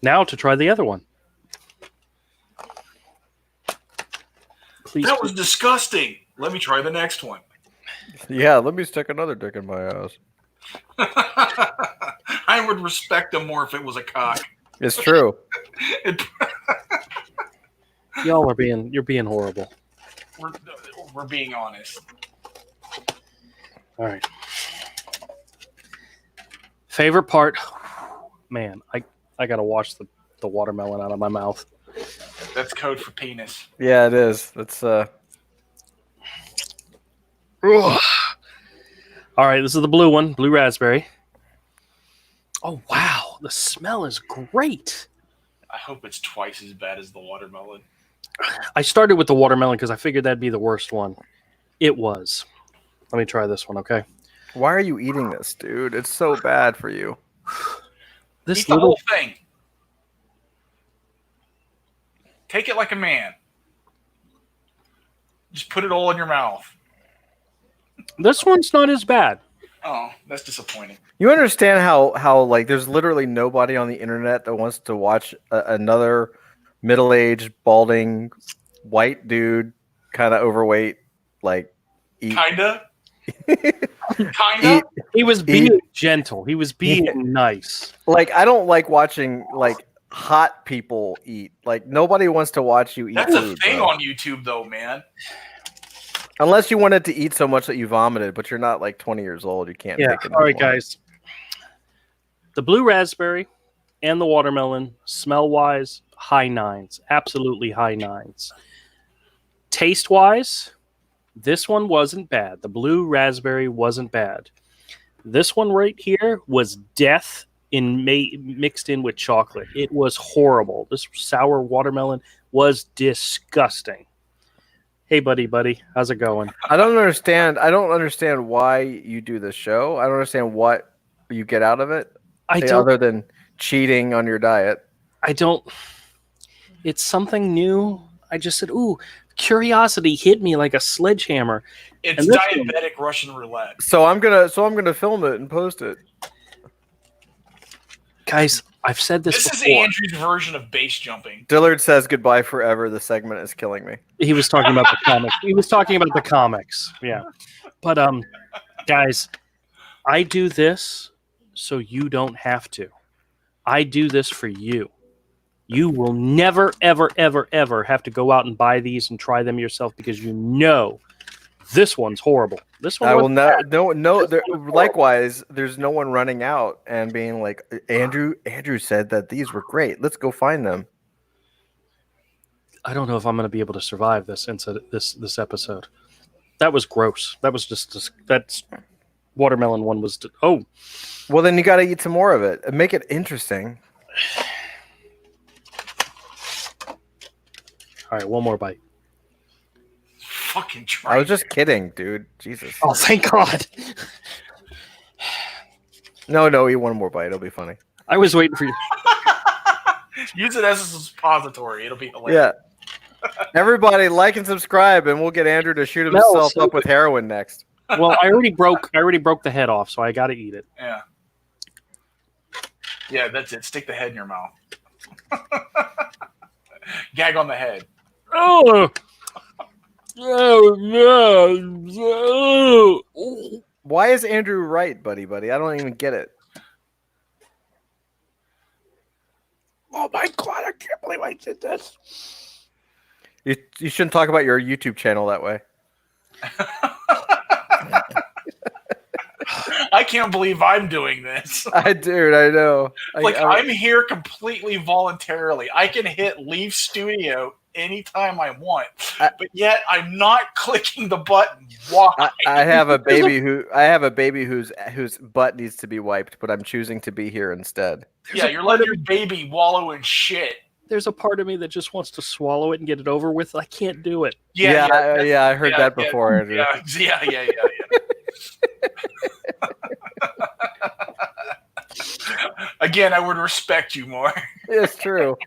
Now to try the other one. Please. That was disgusting. Let me try the next one. Yeah, let me stick another dick in my ass. I would respect him more if it was a cock. It's true. Y'all you're being horrible. We're being honest. All right. Favorite part, man, I gotta wash the watermelon out of my mouth. That's code for penis. Yeah, it is. That's All right, this is the blue one, blue raspberry. Oh wow, the smell is great. I hope it's twice as bad as the watermelon. I started with the watermelon because I figured that'd be the worst one. It was. Let me try this one, okay? why are you eating this, dude? It's so bad for you. This Eat the whole thing. Take it like a man. Just put it all in your mouth. This one's not as bad. Oh, that's disappointing. You understand how like there's literally nobody on the internet that wants to watch another middle-aged, balding, white dude, kind of overweight, like eat. Kinda. Kinda. He was being gentle. He was being nice. Like, I don't like watching like hot people eat. Like, nobody wants to watch you eat. That's food, a thing bro. on YouTube, though, man. Unless you wanted to eat so much that you vomited, but you're not like 20 years old. You can't. Yeah. Take it All right, anymore. guys. The blue raspberry and the watermelon, smell-wise, high nines. Absolutely high nines. Taste-wise, this one wasn't bad. The blue raspberry wasn't bad. This one right here was death mixed in with chocolate. It was horrible. This sour watermelon was disgusting. Hey, buddy, how's it going? I don't understand why you do this show. I don't understand what you get out of it. Other than cheating on your diet. I don't. It's something new. I just said, ooh, curiosity hit me like a sledgehammer. It's diabetic Russian roulette. So I'm gonna film it and post it. Guys, I've said this before. This is Andrew's version of base jumping. Dillard says goodbye forever. The segment is killing me. He was talking about the comics. He was talking about the comics. Yeah. But guys, I do this so you don't have to. I do this for you. You will never, ever, ever, ever have to go out and buy these and try them yourself because you know this one's horrible. This one I will not. No. Likewise, there's no one running out and being like, Andrew said that these were great. Let's go find them. I don't know if I'm going to be able to survive this episode. That was gross. That was that watermelon one was. Oh, well, then you got to eat some more of it and make it interesting. All right, one more bite. Fucking try. I was just kidding, dude. Jesus. Oh, thank God. No, eat one more bite. It'll be funny. I was waiting for you. Use it as a suppository. It'll be hilarious. Yeah. Everybody, like and subscribe, and we'll get Andrew to shoot himself up with heroin next. Well, I already broke the head off, so I got to eat it. Yeah. Yeah, that's it. Stick the head in your mouth. Gag on the head. Oh. Oh no! Why is Andrew right, buddy? I don't even get it. Oh my god! I can't believe I did this. You shouldn't talk about your YouTube channel that way. I can't believe I'm doing this. I know. I'm here completely voluntarily. I can hit leave studio anytime I want, but yet I'm not clicking the button. Why? I have a baby whose butt needs to be wiped, but I'm choosing to be here instead. Yeah, you're letting your baby wallow in shit. There's a part of me that just wants to swallow it and get it over with. I can't do it. Yeah, I heard that before, Andrew. Yeah. Again, I would respect you more. It's true.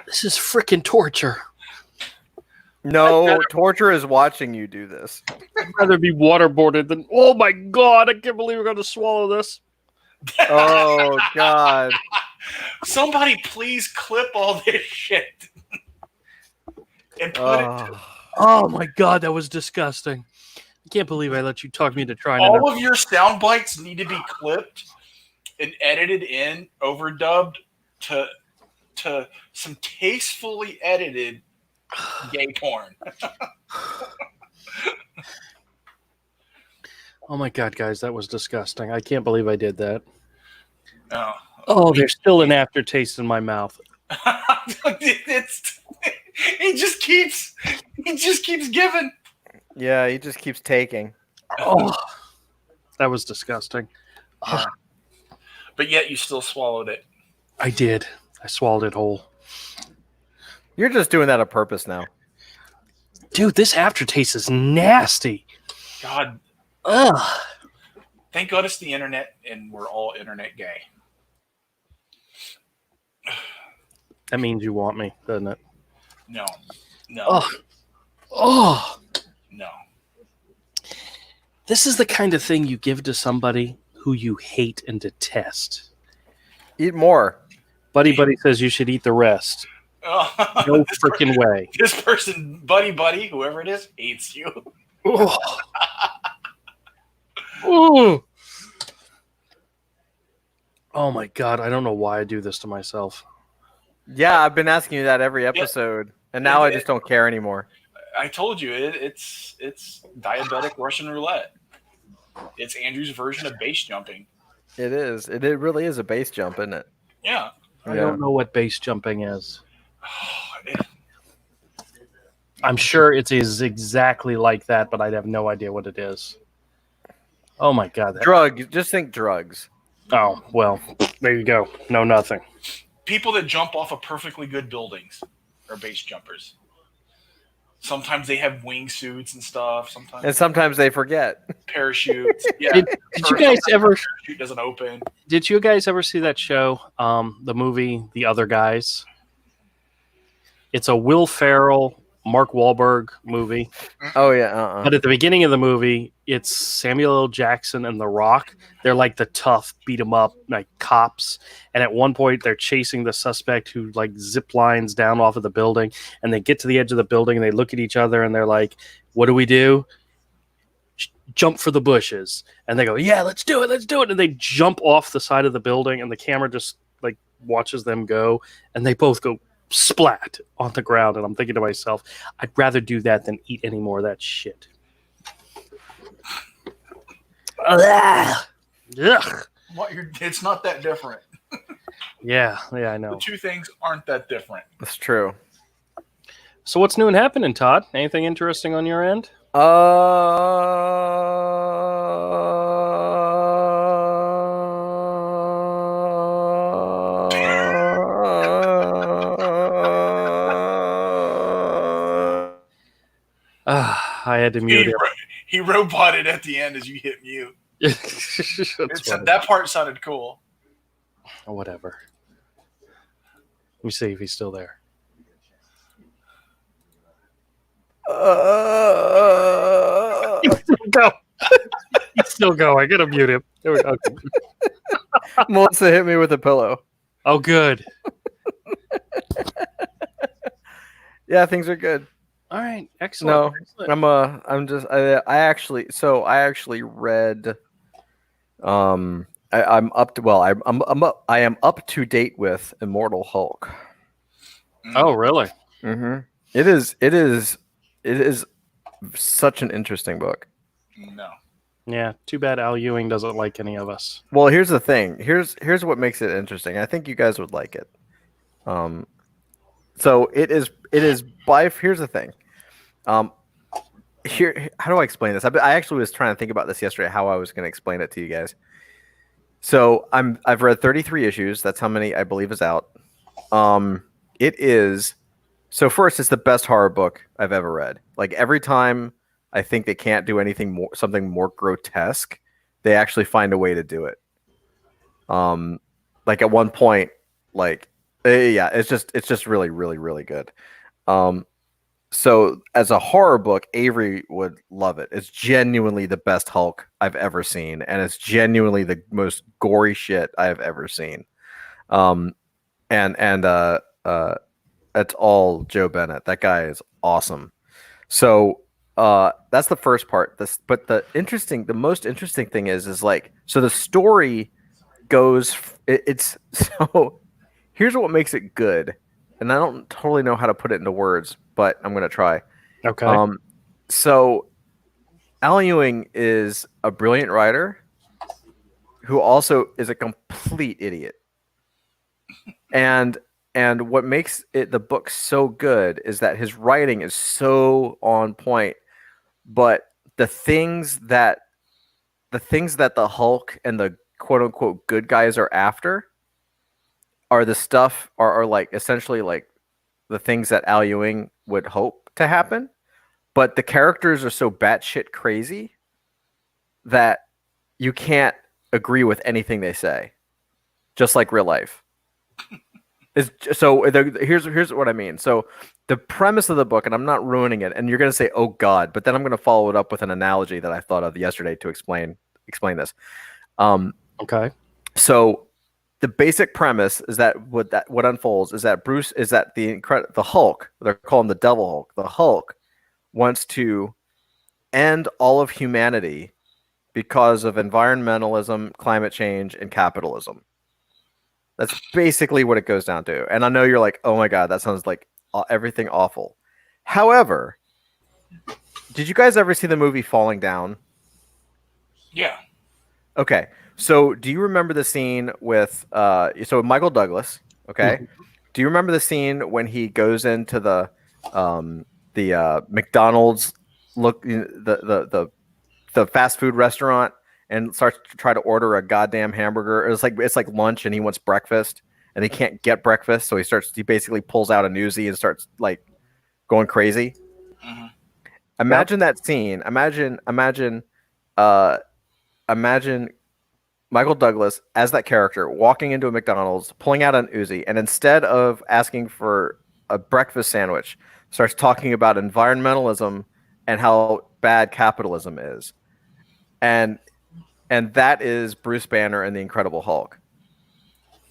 This is freaking torture. No, torture is watching you do this. I'd rather be waterboarded than. Oh my god! I can't believe we're going to swallow this. Oh god! Somebody please clip all this shit and put it. Oh my god, that was disgusting. I can't believe I let you talk me into trying. All of your sound bites need to be clipped and edited in, overdubbed to some tastefully edited gay porn. Oh my god, guys, that was disgusting. I can't believe I did that. Oh, there's still an aftertaste in my mouth. He just keeps giving. Yeah, he just keeps taking. Oh, that was disgusting. Yeah. But yet you still swallowed it. I did. I swallowed it whole. You're just doing that on purpose now. Dude, this aftertaste is nasty. God. Ugh. Thank God it's the internet and we're all internet gay. That means you want me, doesn't it? No. Oh. No. This is the kind of thing you give to somebody who you hate and detest. Eat more. Buddy says you should eat the rest. No freaking way. This person, buddy, whoever it is, hates you. Oh. Ooh. Oh my god, I don't know why I do this to myself. Yeah, I've been asking you that every episode, and now I just don't care anymore. I told you it's diabetic Russian roulette. It's Andrew's version of base jumping. It is. It really is a base jump, isn't it? Yeah. I don't know what base jumping is. I'm sure it is exactly like that, but I'd have no idea what it is. Oh my god. Drugs. Just think drugs. Oh, well, there you go. No, nothing. People that jump off of perfectly good buildings are base jumpers. Sometimes they have wingsuits and stuff. Sometimes they forget. Parachutes. Yeah. Did you guys ever? Parachute doesn't open. Did you guys ever see that show? The movie The Other Guys. It's a Will Ferrell, Mark Wahlberg movie. Oh yeah. But at the beginning of the movie, it's Samuel L. Jackson and The Rock. They're like the tough, beat 'em up, like cops. And at one point, they're chasing the suspect who like zip lines down off of the building. And they get to the edge of the building and they look at each other and they're like, "What do we do? Jump for the bushes." And they go, "Yeah, let's do it. And they jump off the side of the building and the camera just like watches them go. And they both go splat on the ground. And I'm thinking to myself, I'd rather do that than eat any more of that shit. Ugh. It's not that different. Yeah, I know. The two things aren't that different. That's true. So what's new and happening, Todd? Anything interesting on your end? I had to mute it. He roboted at the end as you hit mute. That part sounded cool. Oh, whatever. Let me see if he's still there. Go. He's still going. I gotta mute him. There we go. Okay. Melissa hit me with a pillow. Oh, good. Yeah, things are good. All right. Excellent. No, I actually read. I'm up to I am up to date with Immortal Hulk. Oh, really? Mm-hmm. It is such an interesting book. No. Yeah. Too bad Al Ewing doesn't like any of us. Well, here's the thing. Here's what makes it interesting. I think you guys would like it. So it is here's the thing. Here, how do I explain this? I actually was trying to think about this yesterday, how I was going to explain it to you guys. So I've read 33 issues. That's how many I believe is out. It is. So first, it's the best horror book I've ever read. Like every time I think they can't do something more grotesque, they actually find a way to do it. Like at one point, it's just really, really, really good. So as a horror book, Avery would love it. It's genuinely the best Hulk I've ever seen, and it's genuinely the most gory shit I have ever seen. It's all Joe Bennett. That guy is awesome. So that's the first part. But the most interesting thing is like, so the story goes. It's so. Here's what makes it good, and I don't totally know how to put it into words, but I'm gonna try. Okay. So Al Ewing is a brilliant writer who also is a complete idiot. And what makes the book so good is that his writing is so on point, but the things that the Hulk and the quote unquote good guys are after are the stuff are like essentially like the things that Al Ewing would hope to happen. But the characters are so batshit crazy that you can't agree with anything they say, just like real life. Here's what I mean. So the premise of the book, and I'm not ruining it, and you're going to say, "Oh God," but then I'm going to follow it up with an analogy that I thought of yesterday to explain this. Okay. So the basic premise is that what unfolds is that the Hulk, they're calling the Devil Hulk. The Hulk wants to end all of humanity because of environmentalism, climate change, and capitalism. That's basically what it goes down to. And I know you're like, oh my God, that sounds like everything awful. However, did you guys ever see the movie Falling Down? Yeah. Okay. So do you remember the scene with Michael Douglas? Okay. Mm-hmm. Do you remember the scene when he goes into the McDonald's the fast food restaurant and starts to try to order a goddamn hamburger? It's like lunch and he wants breakfast and he can't get breakfast, so he basically pulls out a newsie and starts like going crazy. Mm-hmm. Imagine that scene. Imagine Michael Douglas as that character walking into a McDonald's, pulling out an Uzi, and instead of asking for a breakfast sandwich, starts talking about environmentalism and how bad capitalism is. And that is Bruce Banner and the Incredible Hulk.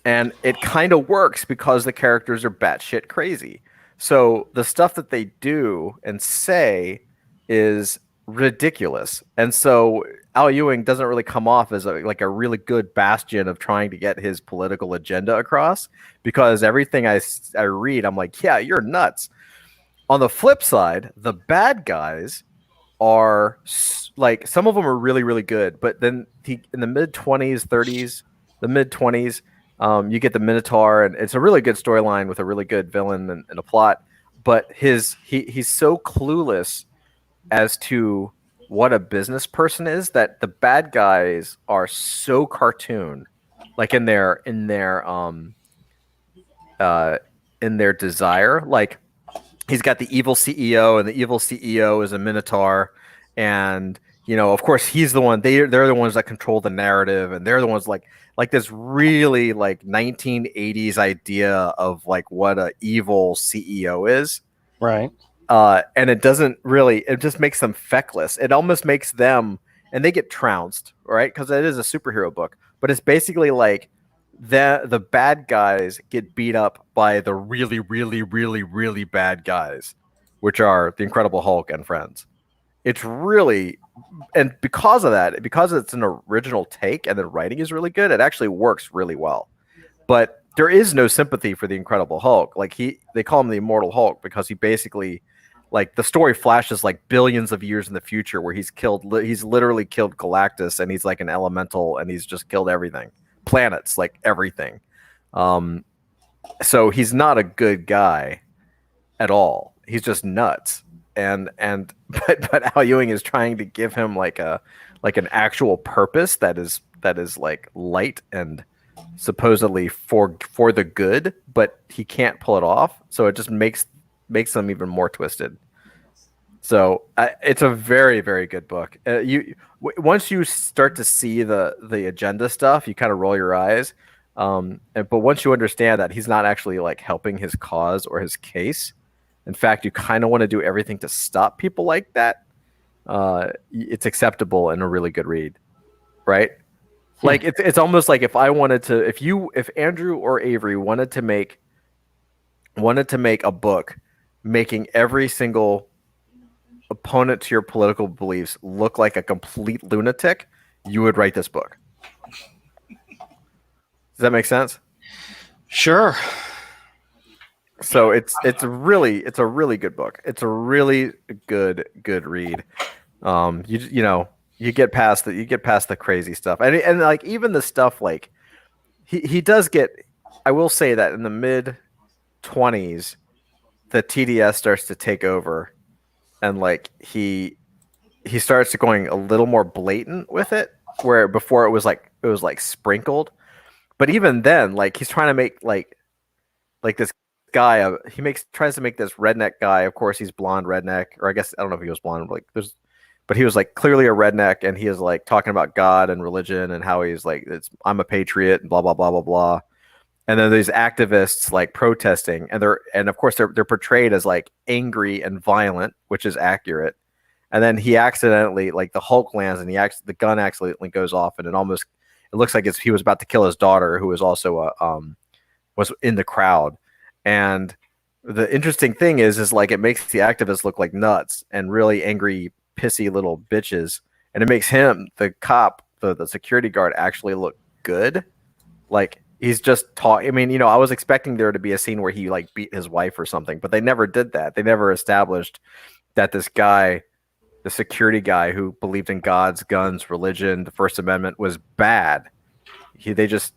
And it kind of works because the characters are batshit crazy. So the stuff that they do and say is ridiculous. And so Al Ewing doesn't really come off as a really good bastion of trying to get his political agenda across, because everything I read, I'm like, yeah, you're nuts. On the flip side, the bad guys are like, some of them are really, really good, but then in the mid-20s, 30s, the mid-20s, you get the Minotaur, and it's a really good storyline with a really good villain and a plot, but he's so clueless as to what a business person is that the bad guys are so cartoon, like in their desire. Like, he's got the evil CEO, and the evil CEO is a Minotaur, and of course he's the one. They're the ones that control the narrative, and they're the ones like this really like 1980s idea of like what a evil CEO is. Right. and it doesn't really. It just makes them feckless. It almost makes them, and they get trounced, right? Because it is a superhero book, but it's basically like the bad guys get beat up by the really, really, really, really bad guys, which are the Incredible Hulk and friends. It's really, and because of that, because it's an original take and the writing is really good, it actually works really well. But there is no sympathy for the Incredible Hulk. Like they call him the Immortal Hulk because he basically, like, the story flashes like billions of years in the future where he's literally killed Galactus, and he's like an elemental, and he's just killed everything, planets, like everything. So he's not a good guy at all. He's just nuts. But Al Ewing is trying to give him like an actual purpose that is like light and supposedly for the good, but he can't pull it off. So it just makes them even more twisted. So it's a very, very good book. Once you start to see the agenda stuff, you kind of roll your eyes. But once you understand that he's not actually like helping his cause or his case, in fact, you kind of want to do everything to stop people like that, it's acceptable and a really good read, right? Like it's almost like if Andrew or Avery wanted to make a book making every single opponent to your political beliefs look like a complete lunatic, you would write this book. Does that make sense? Sure. So it's a really good book. It's a really good read. You get past the crazy stuff, and like even the stuff like he does get. I will say that in the mid-20s, the TDS starts to take over, and like he starts going a little more blatant with it, where before it was like sprinkled. But even then, like he's trying to make like this guy, tries to make this redneck guy. Of course, he's blonde redneck, or I guess I don't know if he was blonde. But he was like clearly a redneck, and he is like talking about God and religion and how he's like, I'm a patriot and blah blah blah blah blah. And then these activists like protesting, and of course they're portrayed as like angry and violent, which is accurate. And then he accidentally, like the Hulk lands, and the gun accidentally goes off, and it looks like he was about to kill his daughter, who was also was in the crowd. And the interesting thing is like it makes the activists look like nuts and really angry, pissy little bitches, and it makes him, the cop, the security guard, actually look good. Like he's just talking. I mean, I was expecting there to be a scene where he like beat his wife or something, but they never did that. They never established that this guy, the security guy who believed in God's, guns, religion, the First Amendment, was bad. They just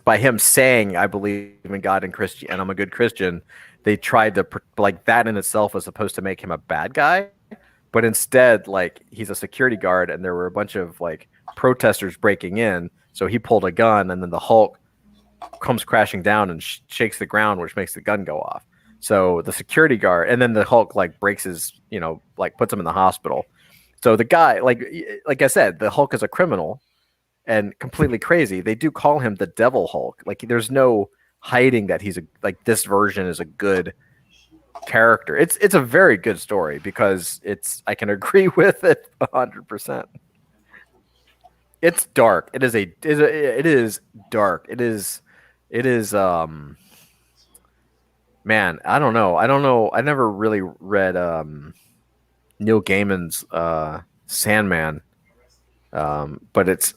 by him saying I believe in God and Christian and I'm a good Christian, they tried to like that in itself was supposed to make him a bad guy, but instead like he's a security guard, and there were a bunch of like protesters breaking in, so he pulled a gun, and then the Hulk comes crashing down and shakes the ground, which makes the gun go off. So the security guard, and then the Hulk like breaks his, like puts him in the hospital. So the guy, like I said, the Hulk is a criminal and completely crazy. They do call him the Devil Hulk. Like there's no hiding that he's this version is a good character. It's a very good story because I can agree with it 100%. It's dark. It is dark. It is man, I don't know. I never really read Neil Gaiman's Sandman. But it's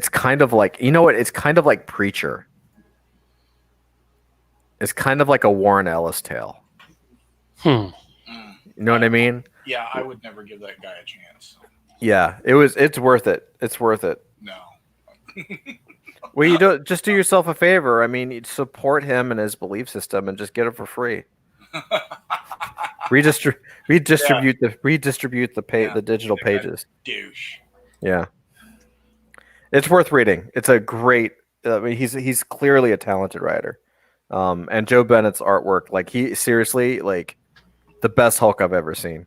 kind of like, it's kind of like Preacher. It's kind of like a Warren Ellis tale. You know what I mean? Yeah, I would never give that guy a chance. Yeah, it's worth it. It's worth it. No. Well, you don't just do yourself a favor. I mean, you support him and his belief system, and just get it for free. Redistribute the digital pages. Douche. Yeah, it's worth reading. It's a great. I mean, he's clearly a talented writer, and Joe Bennett's artwork, like he seriously, like the best Hulk I've ever seen.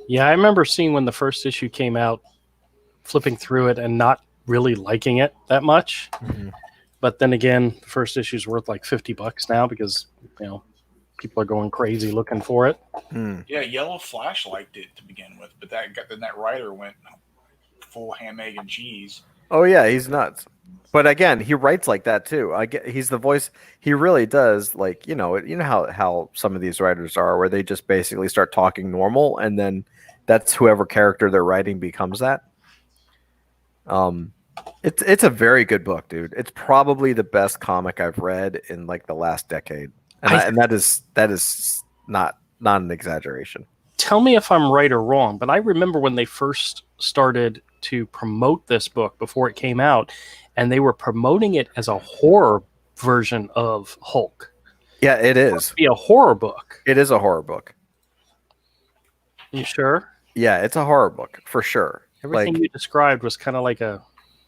Yeah, I remember seeing when the first issue came out, flipping through it and not really liking it that much. But then again, the first issue is worth like $50 now because people are going crazy looking for it. Yeah, Yellow Flash liked it to begin with, but then that writer went full ham, egg, and cheese. Oh yeah, he's nuts. But again, he writes like that too. He's the voice. He really does. Like you know how some of these writers are, where they just basically start talking normal, and then that's whoever character they're writing becomes that. It's a very good book, dude. It's probably the best comic I've read in like the last decade, and that is not an exaggeration. Tell me if I'm right or wrong, but I remember when they first started to promote this book before it came out, and they were promoting it as a horror version of Hulk. Yeah, it is. Be a horror book. It is a horror book. You sure? Yeah, it's a horror book for sure. Everything you described was kind of like a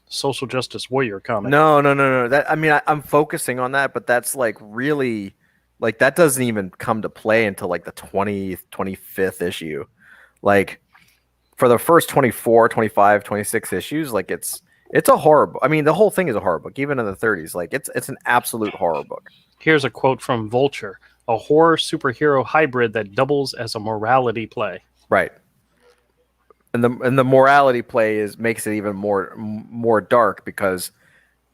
social justice warrior comic. No. That I'm focusing on that, but that's like really like that doesn't even come to play until like the 20th, 25th issue. Like for the first 24, 25, 26 issues, like it's a horror book. I mean, the whole thing is a horror book, even in the 30s. Like it's an absolute horror book. Here's a quote from Vulture: "A horror superhero hybrid that doubles as a morality play." Right. And the morality play makes it even more dark because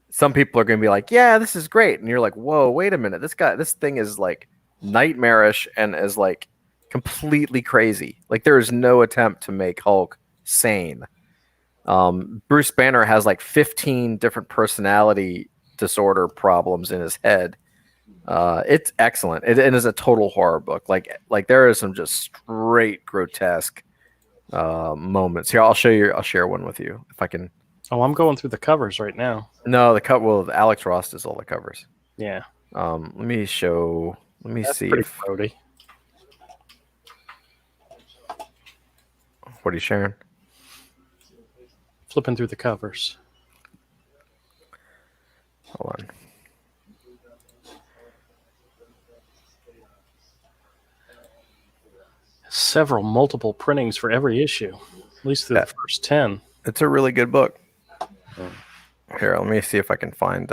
some people are going to be like, yeah, this is great. And you're like, whoa, wait a minute. This thing is like nightmarish and is like completely crazy. Like there is no attempt to make Hulk sane. Bruce Banner has like 15 different personality disorder problems in his head. It's excellent. It is a total horror book. Like there is some just straight grotesque moments. Here, I'll share one with you if I can. Oh, I'm going through the covers right now. No, Alex Ross does all the covers. Yeah. Let me That's see pretty if grody. what are you sharing? Flipping through the covers. Hold on. Multiple printings for every issue, at least through the first 10. It's a really good book. Here, let me see if I can find.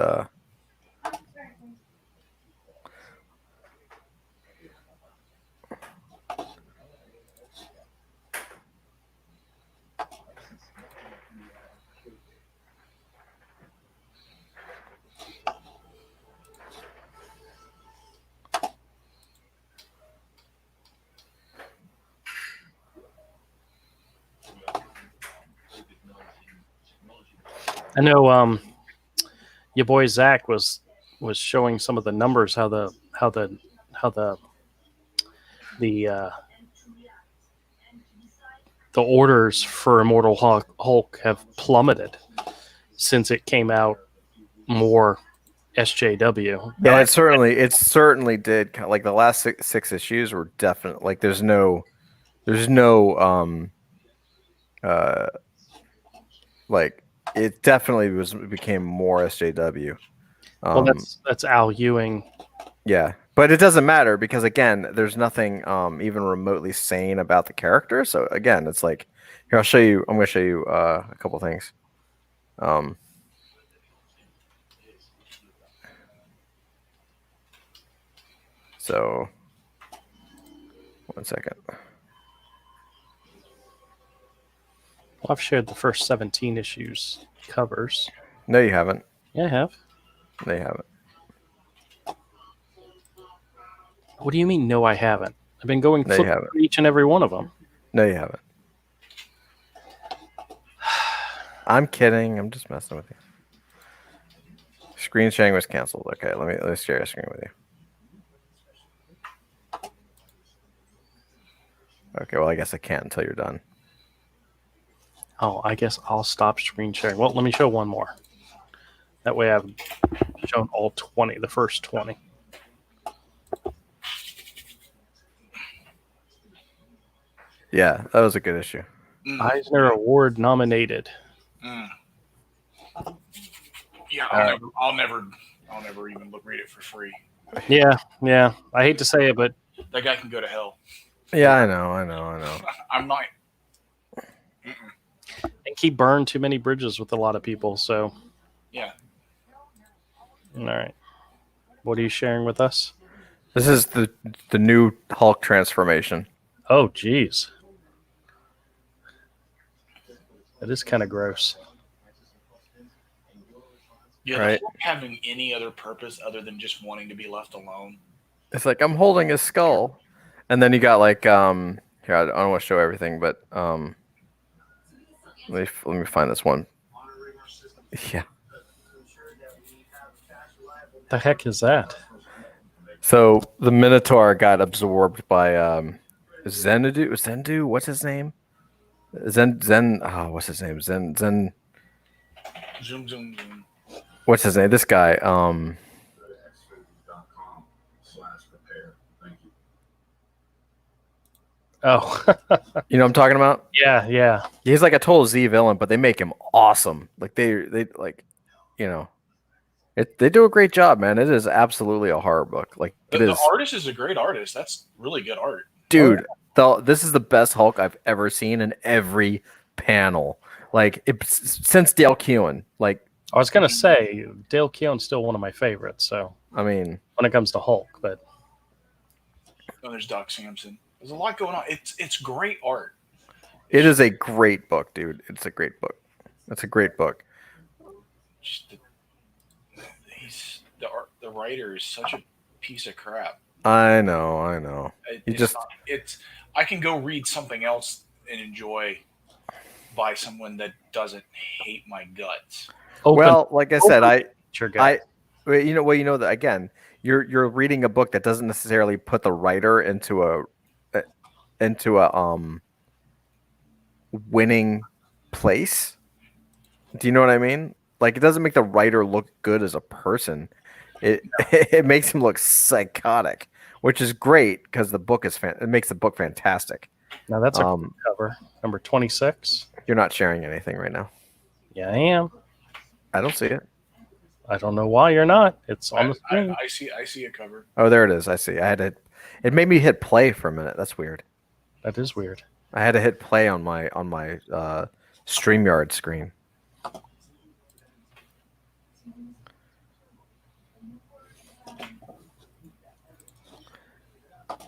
I know your boy Zach was showing some of the numbers, how the orders for Immortal Hulk have plummeted since it came out more SJW. Yeah, it certainly did. Like the last six issues were definitely like there's no like it definitely became more SJW. Well, that's Al Ewing. Yeah, but it doesn't matter because again, there's nothing even remotely sane about the character. So again, it's like here I'm going to show you a couple things. So 1 second. Well, I've shared the first 17 issues covers. No, you haven't. Yeah, I have. No, you haven't. What do you mean? No, I haven't. I've been going No, through each and every one of them. No, you haven't. I'm kidding. I'm just messing with you. Screen sharing was canceled. Okay, let's share a screen with you. Okay, well, I guess I can't until you're done. Oh, I guess I'll stop screen sharing. Well, let me show one more. That way I've shown all 20, the first 20. Yeah, that was a good issue. Eisner Award nominated. Yeah, I'll never even read it for free. Yeah. I hate to say it, but that guy can go to hell. Yeah, I know. I'm not. and he burned too many bridges with a lot of people. So yeah. All right. What are you sharing with us? This is the new Hulk transformation. Oh, geez. That is kind of gross. Yeah, Right. the Hulk having any other purpose other than just wanting to be left alone. It's like I'm holding his skull, and then you got like here I don't want to show everything, but let me find this one. Yeah. The heck is that? So the Minotaur got absorbed by Xanadu. Zendu, what's his name? Zen. Oh, what's his name? Zen. Zoom, zoom, zoom. What's his name? This guy. Oh, You know what I'm talking about? yeah. He's like a total Z villain, but they make him awesome. Like they like, you know, they do a great job, man. It is absolutely a horror book. Like it The is, artist is a great artist. That's really good art. dude. This is the best Hulk I've ever seen in every panel. Like since Dale Keown. Like I was gonna say Dale Keown's still one of my favorites. So I mean, when it comes to Hulk, but Oh, there's Doc Samson. There's a lot going on. It's great art. it is a great book, dude. It's a great book. It's a great book. Just the writer is such a piece of crap. I know. I can go read something else and enjoy by someone that doesn't hate my guts. Well, like I said, sure guy. you know that again, you're reading a book that doesn't necessarily put the writer into a winning place. Do you know what I mean? Like it doesn't make the writer look good as a person. It it makes him look psychotic, which is great because the book is it makes the book fantastic. Now that's a cool cover, number 26. You're not sharing anything right now. Yeah, I am. I don't see it. I don't know why you're not. It's on the screen. I see a cover. Oh, there it is. I see. It made me hit play for a minute. That's weird. That is weird. I had to hit play on my StreamYard screen.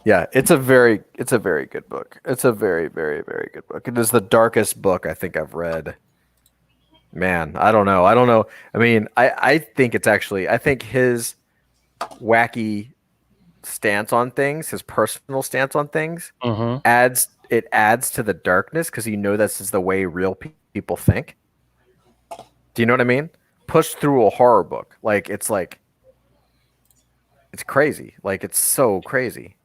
Yeah, it's a very good book. It's a very, very, very good book. It is the darkest book I think I've read. Man, I don't know. I mean, I think it's actually I think his wacky stance on things, his personal stance on things, adds to the darkness because you know this is the way real people think. Do you know what I mean? Pushed through a horror book, it's crazy. Like it's so crazy.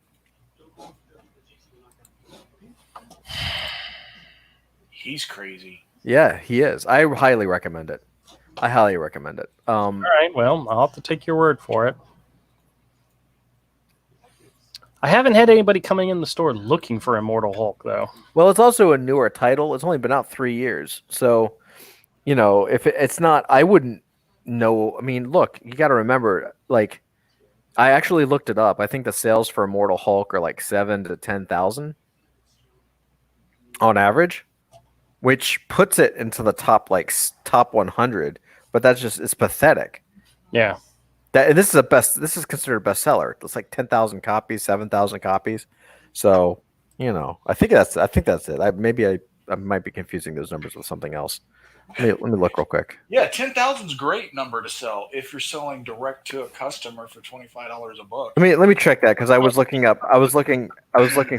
He's crazy. Yeah, he is. I highly recommend it. All right, well, I'll have to take your word for it. I haven't had anybody coming in the store looking for Immortal Hulk, though. Well, it's also a newer title. It's only been out 3 years. So, you know, if it's not, I wouldn't know. I mean, look, you got to remember, like, I actually looked it up. I think the sales for Immortal Hulk are like 7,000 to 10,000 on average, which puts it into the top 100. But that's just it's pathetic. Yeah. This is considered a bestseller. It's like 10,000 copies, 7,000 copies. So, you know, I think that's it. I might be confusing those numbers with something else. Let me look real quick. Yeah, 10,000 is a great number to sell if you're selling direct to a customer for $25 a book. Let me check that because I was looking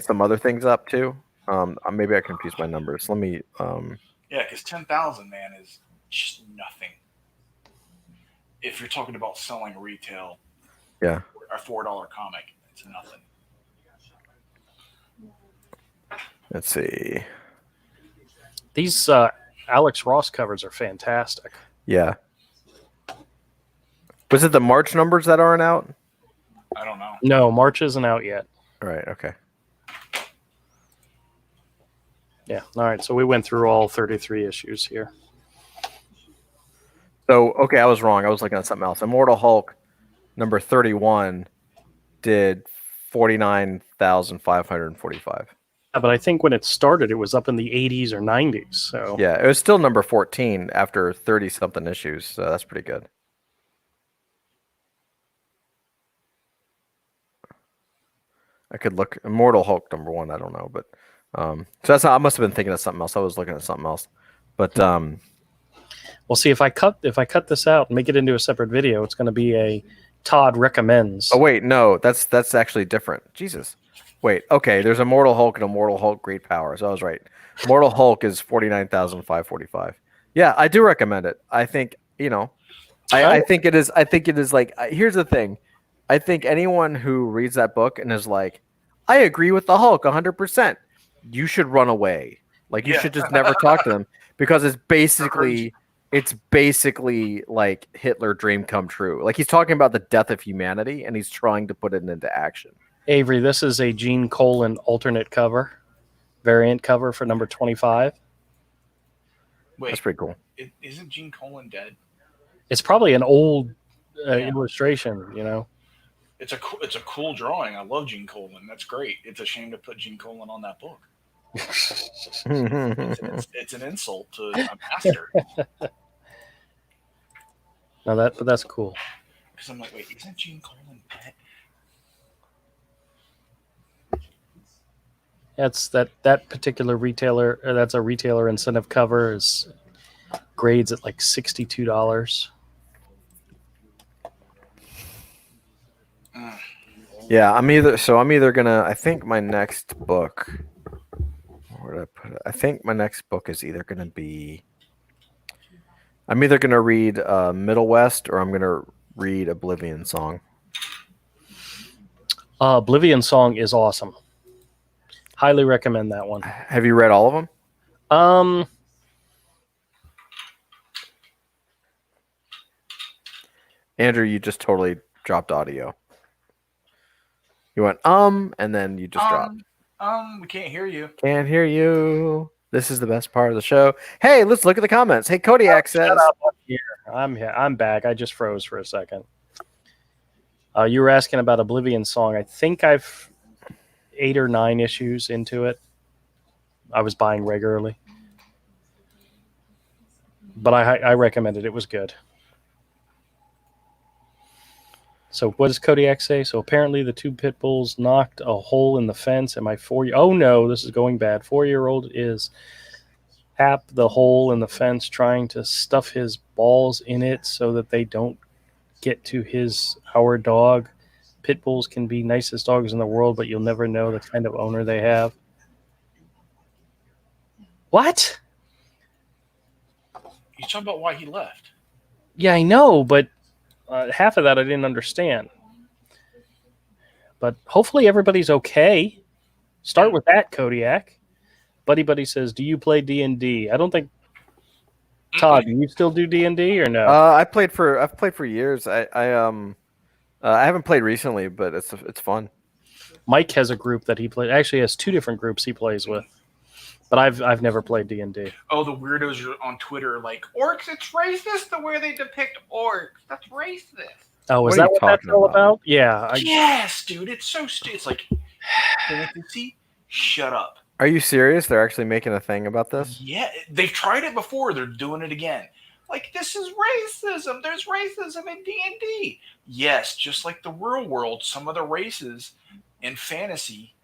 some other things up too. Maybe I confused my numbers. Let me Yeah, because 10,000, man, is just nothing. If you're talking about selling retail, yeah, a $4 comic, it's nothing. Let's see. These Alex Ross covers are fantastic. Yeah. Was it the March numbers that aren't out? I don't know. No, March isn't out yet. All right. Okay. Yeah. All right. So we went through all 33 issues here. So, okay, I was wrong. I was looking at something else. Immortal Hulk number 31 did 49,545. Yeah, but I think when it started, it was up in the 80s or 90s. So yeah, it was still number 14 after 30 something issues. So that's pretty good. I could look Immortal Hulk #1. I don't know, but so that's not, I must have been thinking of something else. I was looking at something else, but Well, see, if I cut this out and make it into a separate video, it's going to be a Todd recommends. oh wait, no, that's actually different. Jesus, wait, okay. There's Immortal Hulk and Immortal Hulk Great Power. So I was right. Immortal Hulk is 49,545. Yeah, I do recommend it. I think I think it is. I think it is like. Here's the thing. I think anyone who reads that book and is like, I agree with the Hulk 100%. You should run away. Like you should just never talk to them because it's basically like Hitler dream come true. Like he's talking about the death of humanity and he's trying to put it into action. Avery, this is a Gene Colan alternate cover, variant cover for number 25. Wait, that's pretty cool. Isn't Gene Colan dead? It's probably an old illustration, you know. It's a cool drawing. I love Gene Colan. That's great. It's a shame to put Gene Colan on that book. It's an insult to a master. No, but that's cool. Because I'm like, wait, isn't Gene Colan dead? That's that particular retailer. That's a retailer incentive cover is grades at like $62. Yeah, I'm either gonna. I think my next book. Where did I put it? I think my next book is either gonna be. I'm either gonna read Middle West or I'm gonna read Oblivion Song. Oblivion Song is awesome. Highly recommend that one. Have you read all of them? Andrew, you just totally dropped audio. You went and then you just dropped. We can't hear you. Can't hear you. This is the best part of the show. Hey, let's look at the comments. Hey, Kodiak says, shut up, I'm here. I'm back. I just froze for a second. You were asking about Oblivion Song. I think I've 8 or 9 issues into it. I was buying regularly, but I recommended it. It was good. So what does Kodiak say? So apparently the 2 pit bulls knocked a hole in the fence, and my 4-year... Oh no, this is going bad. 4-year-old is at the hole in the fence trying to stuff his balls in it so that they don't get to our dog. Pit bulls can be nicest dogs in the world, but you'll never know the kind of owner they have. What? You talking about why he left? Yeah, I know, but half of that I didn't understand. But hopefully everybody's okay. Start with that, Kodiak. Buddy says, do you play D&D? I don't think... Todd, do you still do D&D or no? I've played for years. I haven't played recently, but it's fun. Mike has a group that he plays. Actually, has 2 different groups he plays with. But I've never played D&D. Oh, the weirdos are on Twitter are like, orcs, it's racist the way they depict orcs. That's racist. Oh, is that what that's all about? Yeah. Yes, dude. It's so stupid. It's like, fantasy, shut up. Are you serious? They're actually making a thing about this? Yeah, they've tried it before. They're doing it again. Like, this is racism. There's racism in D&D. Yes, just like the real world, some of the races in fantasy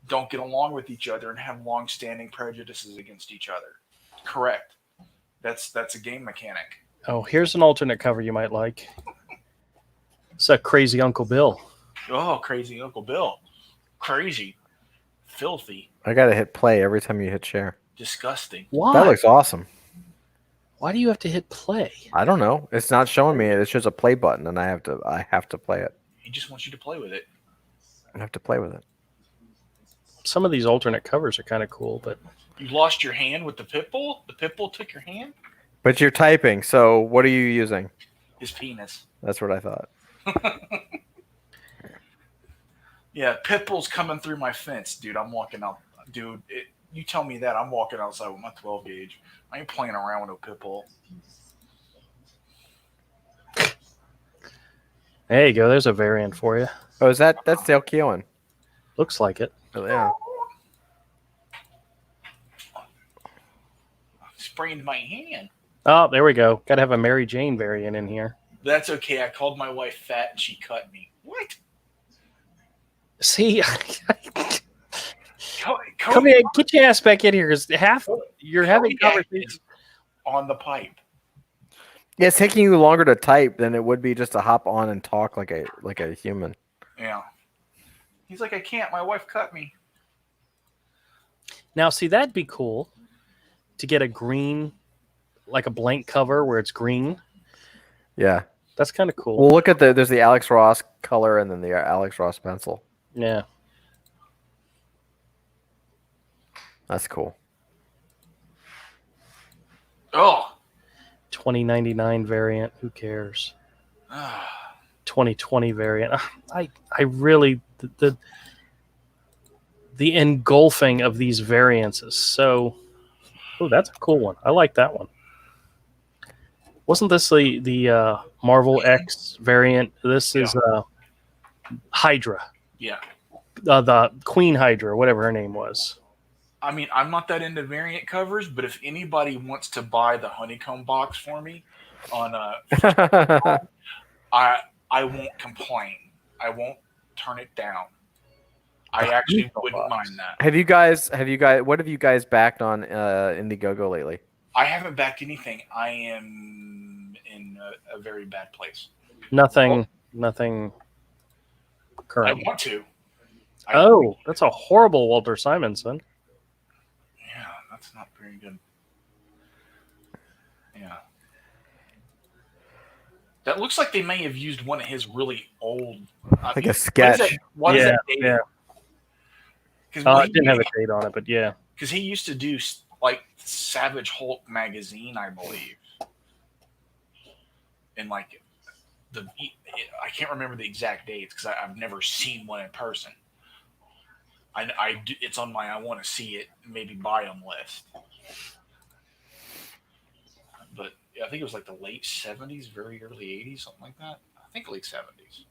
don't get along with each other and have long-standing prejudices against each other. Correct. That's a game mechanic. Oh, here's an alternate cover you might like. It's a Crazy Uncle Bill. Oh, Crazy Uncle Bill. Crazy. Filthy. I gotta hit play every time you hit share. Disgusting. Why? That looks awesome. Why do you have to hit play? I don't know. It's not showing me it. It shows a play button, and I have to play it. He just wants you to play with it. I have to play with it. Some of these alternate covers are kind of cool, but you lost your hand with the pit bull? The pit bull took your hand? But you're typing, so what are you using? His penis. That's what I thought. Yeah, pit bull's coming through my fence, dude. I'm walking out. Dude, you tell me that, I'm walking outside with my 12 gauge. I ain't playing around with no pit bull. there you go. There's a variant for you. Oh, that's Dale Keown? Looks like it. Oh, yeah. Sprained my hand. Oh, there we go. Got to have a Mary Jane variant in here. That's okay. I called my wife fat and she cut me. What? See, Come here, get your ass back in here. Because you're having conversations on the pipe. Yeah, it's taking you longer to type than it would be just to hop on and talk like a human. Yeah. He's like, I can't. My wife cut me. Now, see, that'd be cool to get a green, like a blank cover where it's green. Yeah. That's kind of cool. Well, look at there's the Alex Ross color and then the Alex Ross pencil. Yeah. That's cool. Oh. 2099 variant. Who cares? 2020 variant. I really the engulfing of these variants is so. Oh, that's a cool one. I like that one. Wasn't this the Marvel X variant? This is Hydra. Yeah. The Queen Hydra, whatever her name was. I mean, I'm not that into variant covers, but if anybody wants to buy the honeycomb box for me on I won't complain. I won't turn it down. I actually wouldn't mind that. Have you guys what have you guys backed on Indiegogo lately? I haven't backed anything. I am in a very bad place. Nothing current. I want to. That's a horrible Walter Simonson. Yeah, that's not very good. Yeah. That looks like they may have used one of his really old... like a sketch. What is that date? Yeah. It didn't have a date on it, but yeah. Because he used to do like Savage Hulk magazine, I believe. And like I can't remember the exact dates because I've never seen one in person. It's on my I want to see it, maybe buy them list. But yeah, I think it was like the late 70s, very early 80s, something like that. I think late 70s.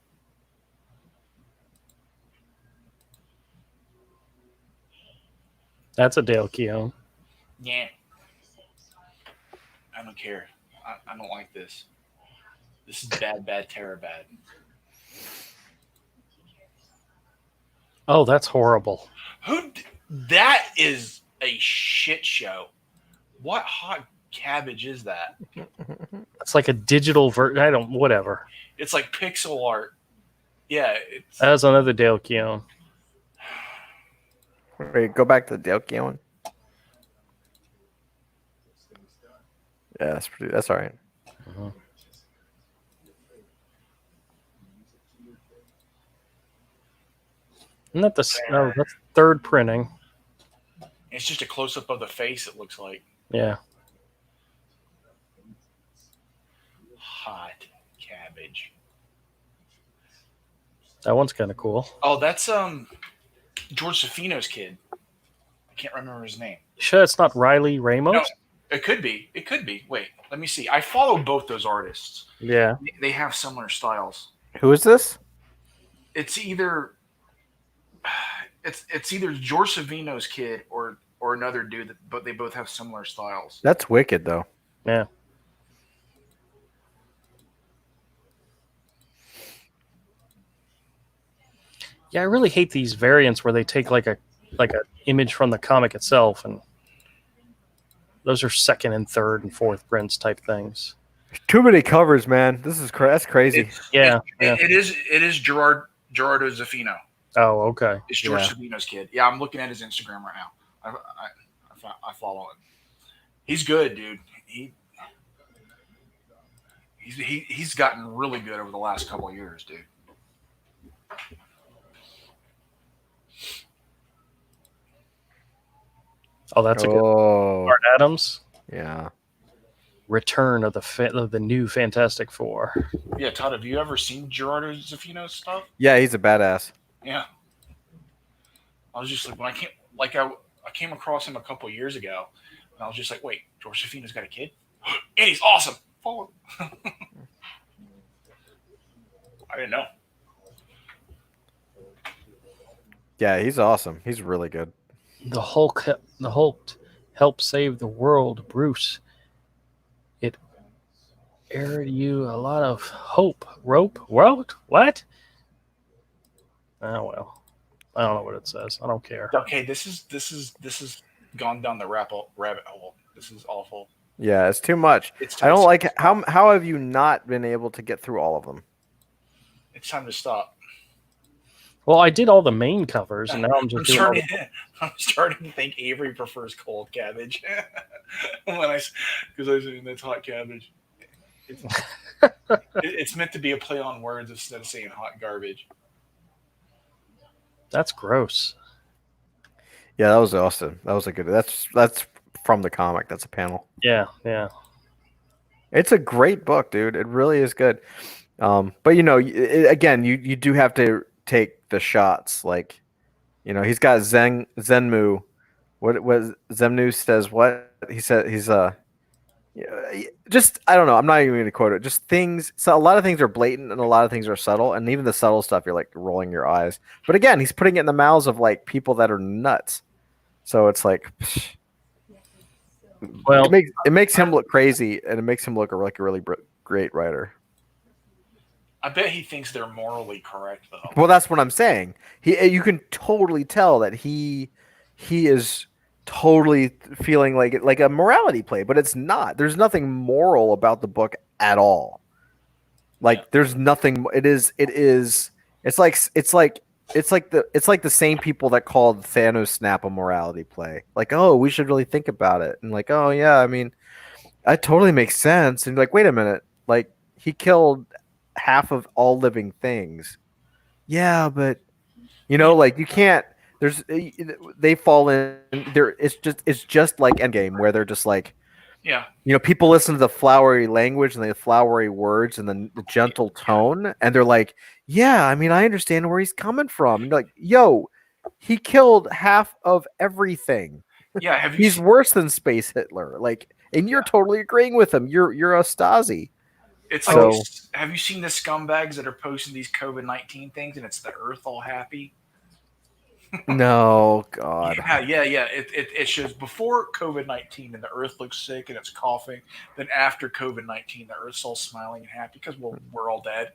That's a Dale Keown. Yeah. I don't care. I don't like this. This is bad, terror bad. Oh, that's horrible. That is a shit show. What hot cabbage is that? It's like a digital whatever. It's like pixel art. Yeah. That's another Dale Keown. Wait, go back to the Dale Keown. Yeah, that's all right. Uh-huh. Isn't that that's third printing. It's just a close up of the face, it looks like. Yeah. Hot cabbage. That one's kind of cool. Oh, that's George Safino's kid. I can't remember his name. Sure, it's not Riley Ramos? No, it could be. It could be. Wait, let me see. I follow both those artists. Yeah. They have similar styles. Who is this? It's either George Savino's kid or another dude, but they both have similar styles. That's wicked, though. Yeah. Yeah, I really hate these variants where they take like a image from the comic itself, and those are second and third and fourth prints type things. Too many covers, man. That's crazy. It is Gerardo Zaffino. Oh, okay. It's George Savino's kid. Yeah, I'm looking at his Instagram right now. I follow him. He's good, dude. He's gotten really good over the last couple of years, dude. Oh, that's a good Art Adams. Yeah. Return of the new Fantastic Four. Yeah, Todd, have you ever seen Gerardo Zaffino's stuff? Yeah, he's a badass. Yeah. I was just like, I came across him a couple years ago, and I was just like, wait, George Zaffino's got a kid? And he's awesome. Follow him. I didn't know. Yeah, he's awesome. He's really good. The Hulk helped save the world, Bruce. It aired you a lot of hope. What? Oh, well. I don't know what it says. I don't care. Okay, this is gone down the rabbit hole. This is awful. Yeah, it's too much. It's I time don't to like stop. how have you not been able to get through all of them? It's time to stop. Well, I did all the main covers, and now I'm just doing all the... I'm starting to think Avery prefers cold cabbage. Because I say that's hot cabbage. It's meant to be a play on words instead of saying hot garbage. That's gross. Yeah, that was awesome. That was a good. That's from the comic. That's a panel. Yeah. It's a great book, dude. It really is good. But again, you do have to take the shots. Like, he's got Zenmu. What Zenmu says? What he said? He's just, I don't know. I'm not even going to quote it. Just things. So a lot of things are blatant and a lot of things are subtle, and even the subtle stuff, you're like rolling your eyes. But again, he's putting it in the mouths of like people that are nuts. So it's like, Well, it makes him look crazy, and it makes him look like a really great writer. I bet he thinks they're morally correct, though. Well, that's what I'm saying. You can totally tell that he is totally feeling like a morality play, but it's not. There's nothing moral about the book at all. Like there's nothing. It's like the same people that called Thanos Snap a morality play. Like, oh, we should really think about it, and like, oh yeah, I mean, that totally makes sense. And like, wait a minute, like he killed half of all living things. Yeah, but like you can't. They fall in there. It's just like Endgame, where they're just like, people listen to the flowery language and the flowery words and the gentle tone, and they're like, yeah, I mean, I understand where he's coming from. And like, yo, he killed half of everything. Yeah, he's worse than Space Hitler. Like, and you're totally agreeing with him. You're a Stasi. It's like, have you seen the scumbags that are posting these COVID-19 things, and it's the Earth all happy? No, God. Yeah. It shows before COVID-19 and the Earth looks sick and it's coughing. Then after COVID-19, the Earth's all smiling and happy because we're all dead.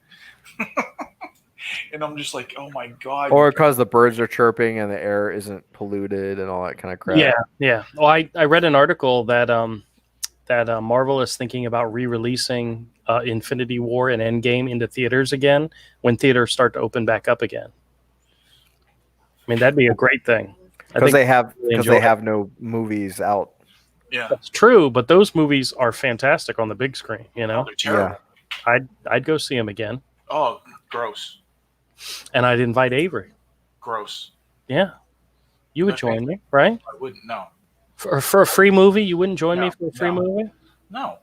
And I'm just like, oh my God. Or because the birds are chirping and the air isn't polluted and all that kind of crap. Yeah. Well, I read an article that Marvel is thinking about re-releasing Infinity War and Endgame into theaters again when theaters start to open back up again. I mean, that'd be a great thing. Because they have no movies out. Yeah, that's true. But those movies are fantastic on the big screen. they're terrible. Yeah. I'd go see them again. Oh, gross. And I'd invite Avery. Gross. Yeah, you would join me, right? I wouldn't. No. For a free movie, you wouldn't join me for a free movie? No.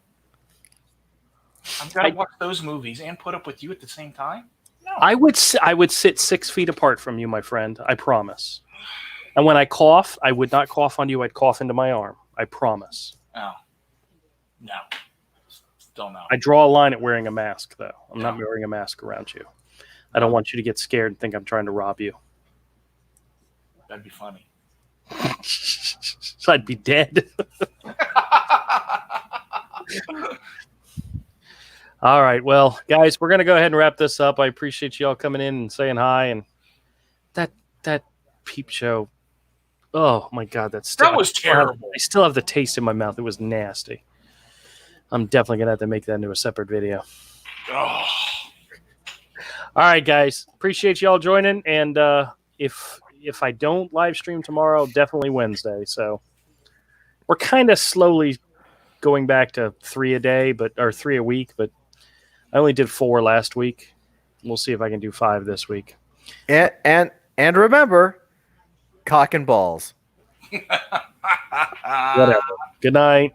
I've got to watch those movies and put up with you at the same time. No. I would sit 6 feet apart from you, my friend. I promise. And when I cough, I would not cough on you. I'd cough into my arm. I promise. Oh. No. Still no. I draw a line at wearing a mask, though. I'm not wearing a mask around you. I don't want you to get scared and think I'm trying to rob you. That'd be funny. So I'd be dead. All right. Well, guys, we're going to go ahead and wrap this up. I appreciate you all coming in and saying hi. And that peep show. Oh, my God. That was terrible. I still have the taste in my mouth. It was nasty. I'm definitely going to have to make that into a separate video. Oh. All right, guys. Appreciate you all joining. And if I don't live stream tomorrow, definitely Wednesday. So we're kind of slowly going back to 3 a day, or 3 a week, but I only did 4 last week. We'll see if I can do 5 this week. And remember, cock and balls. Whatever. Good night.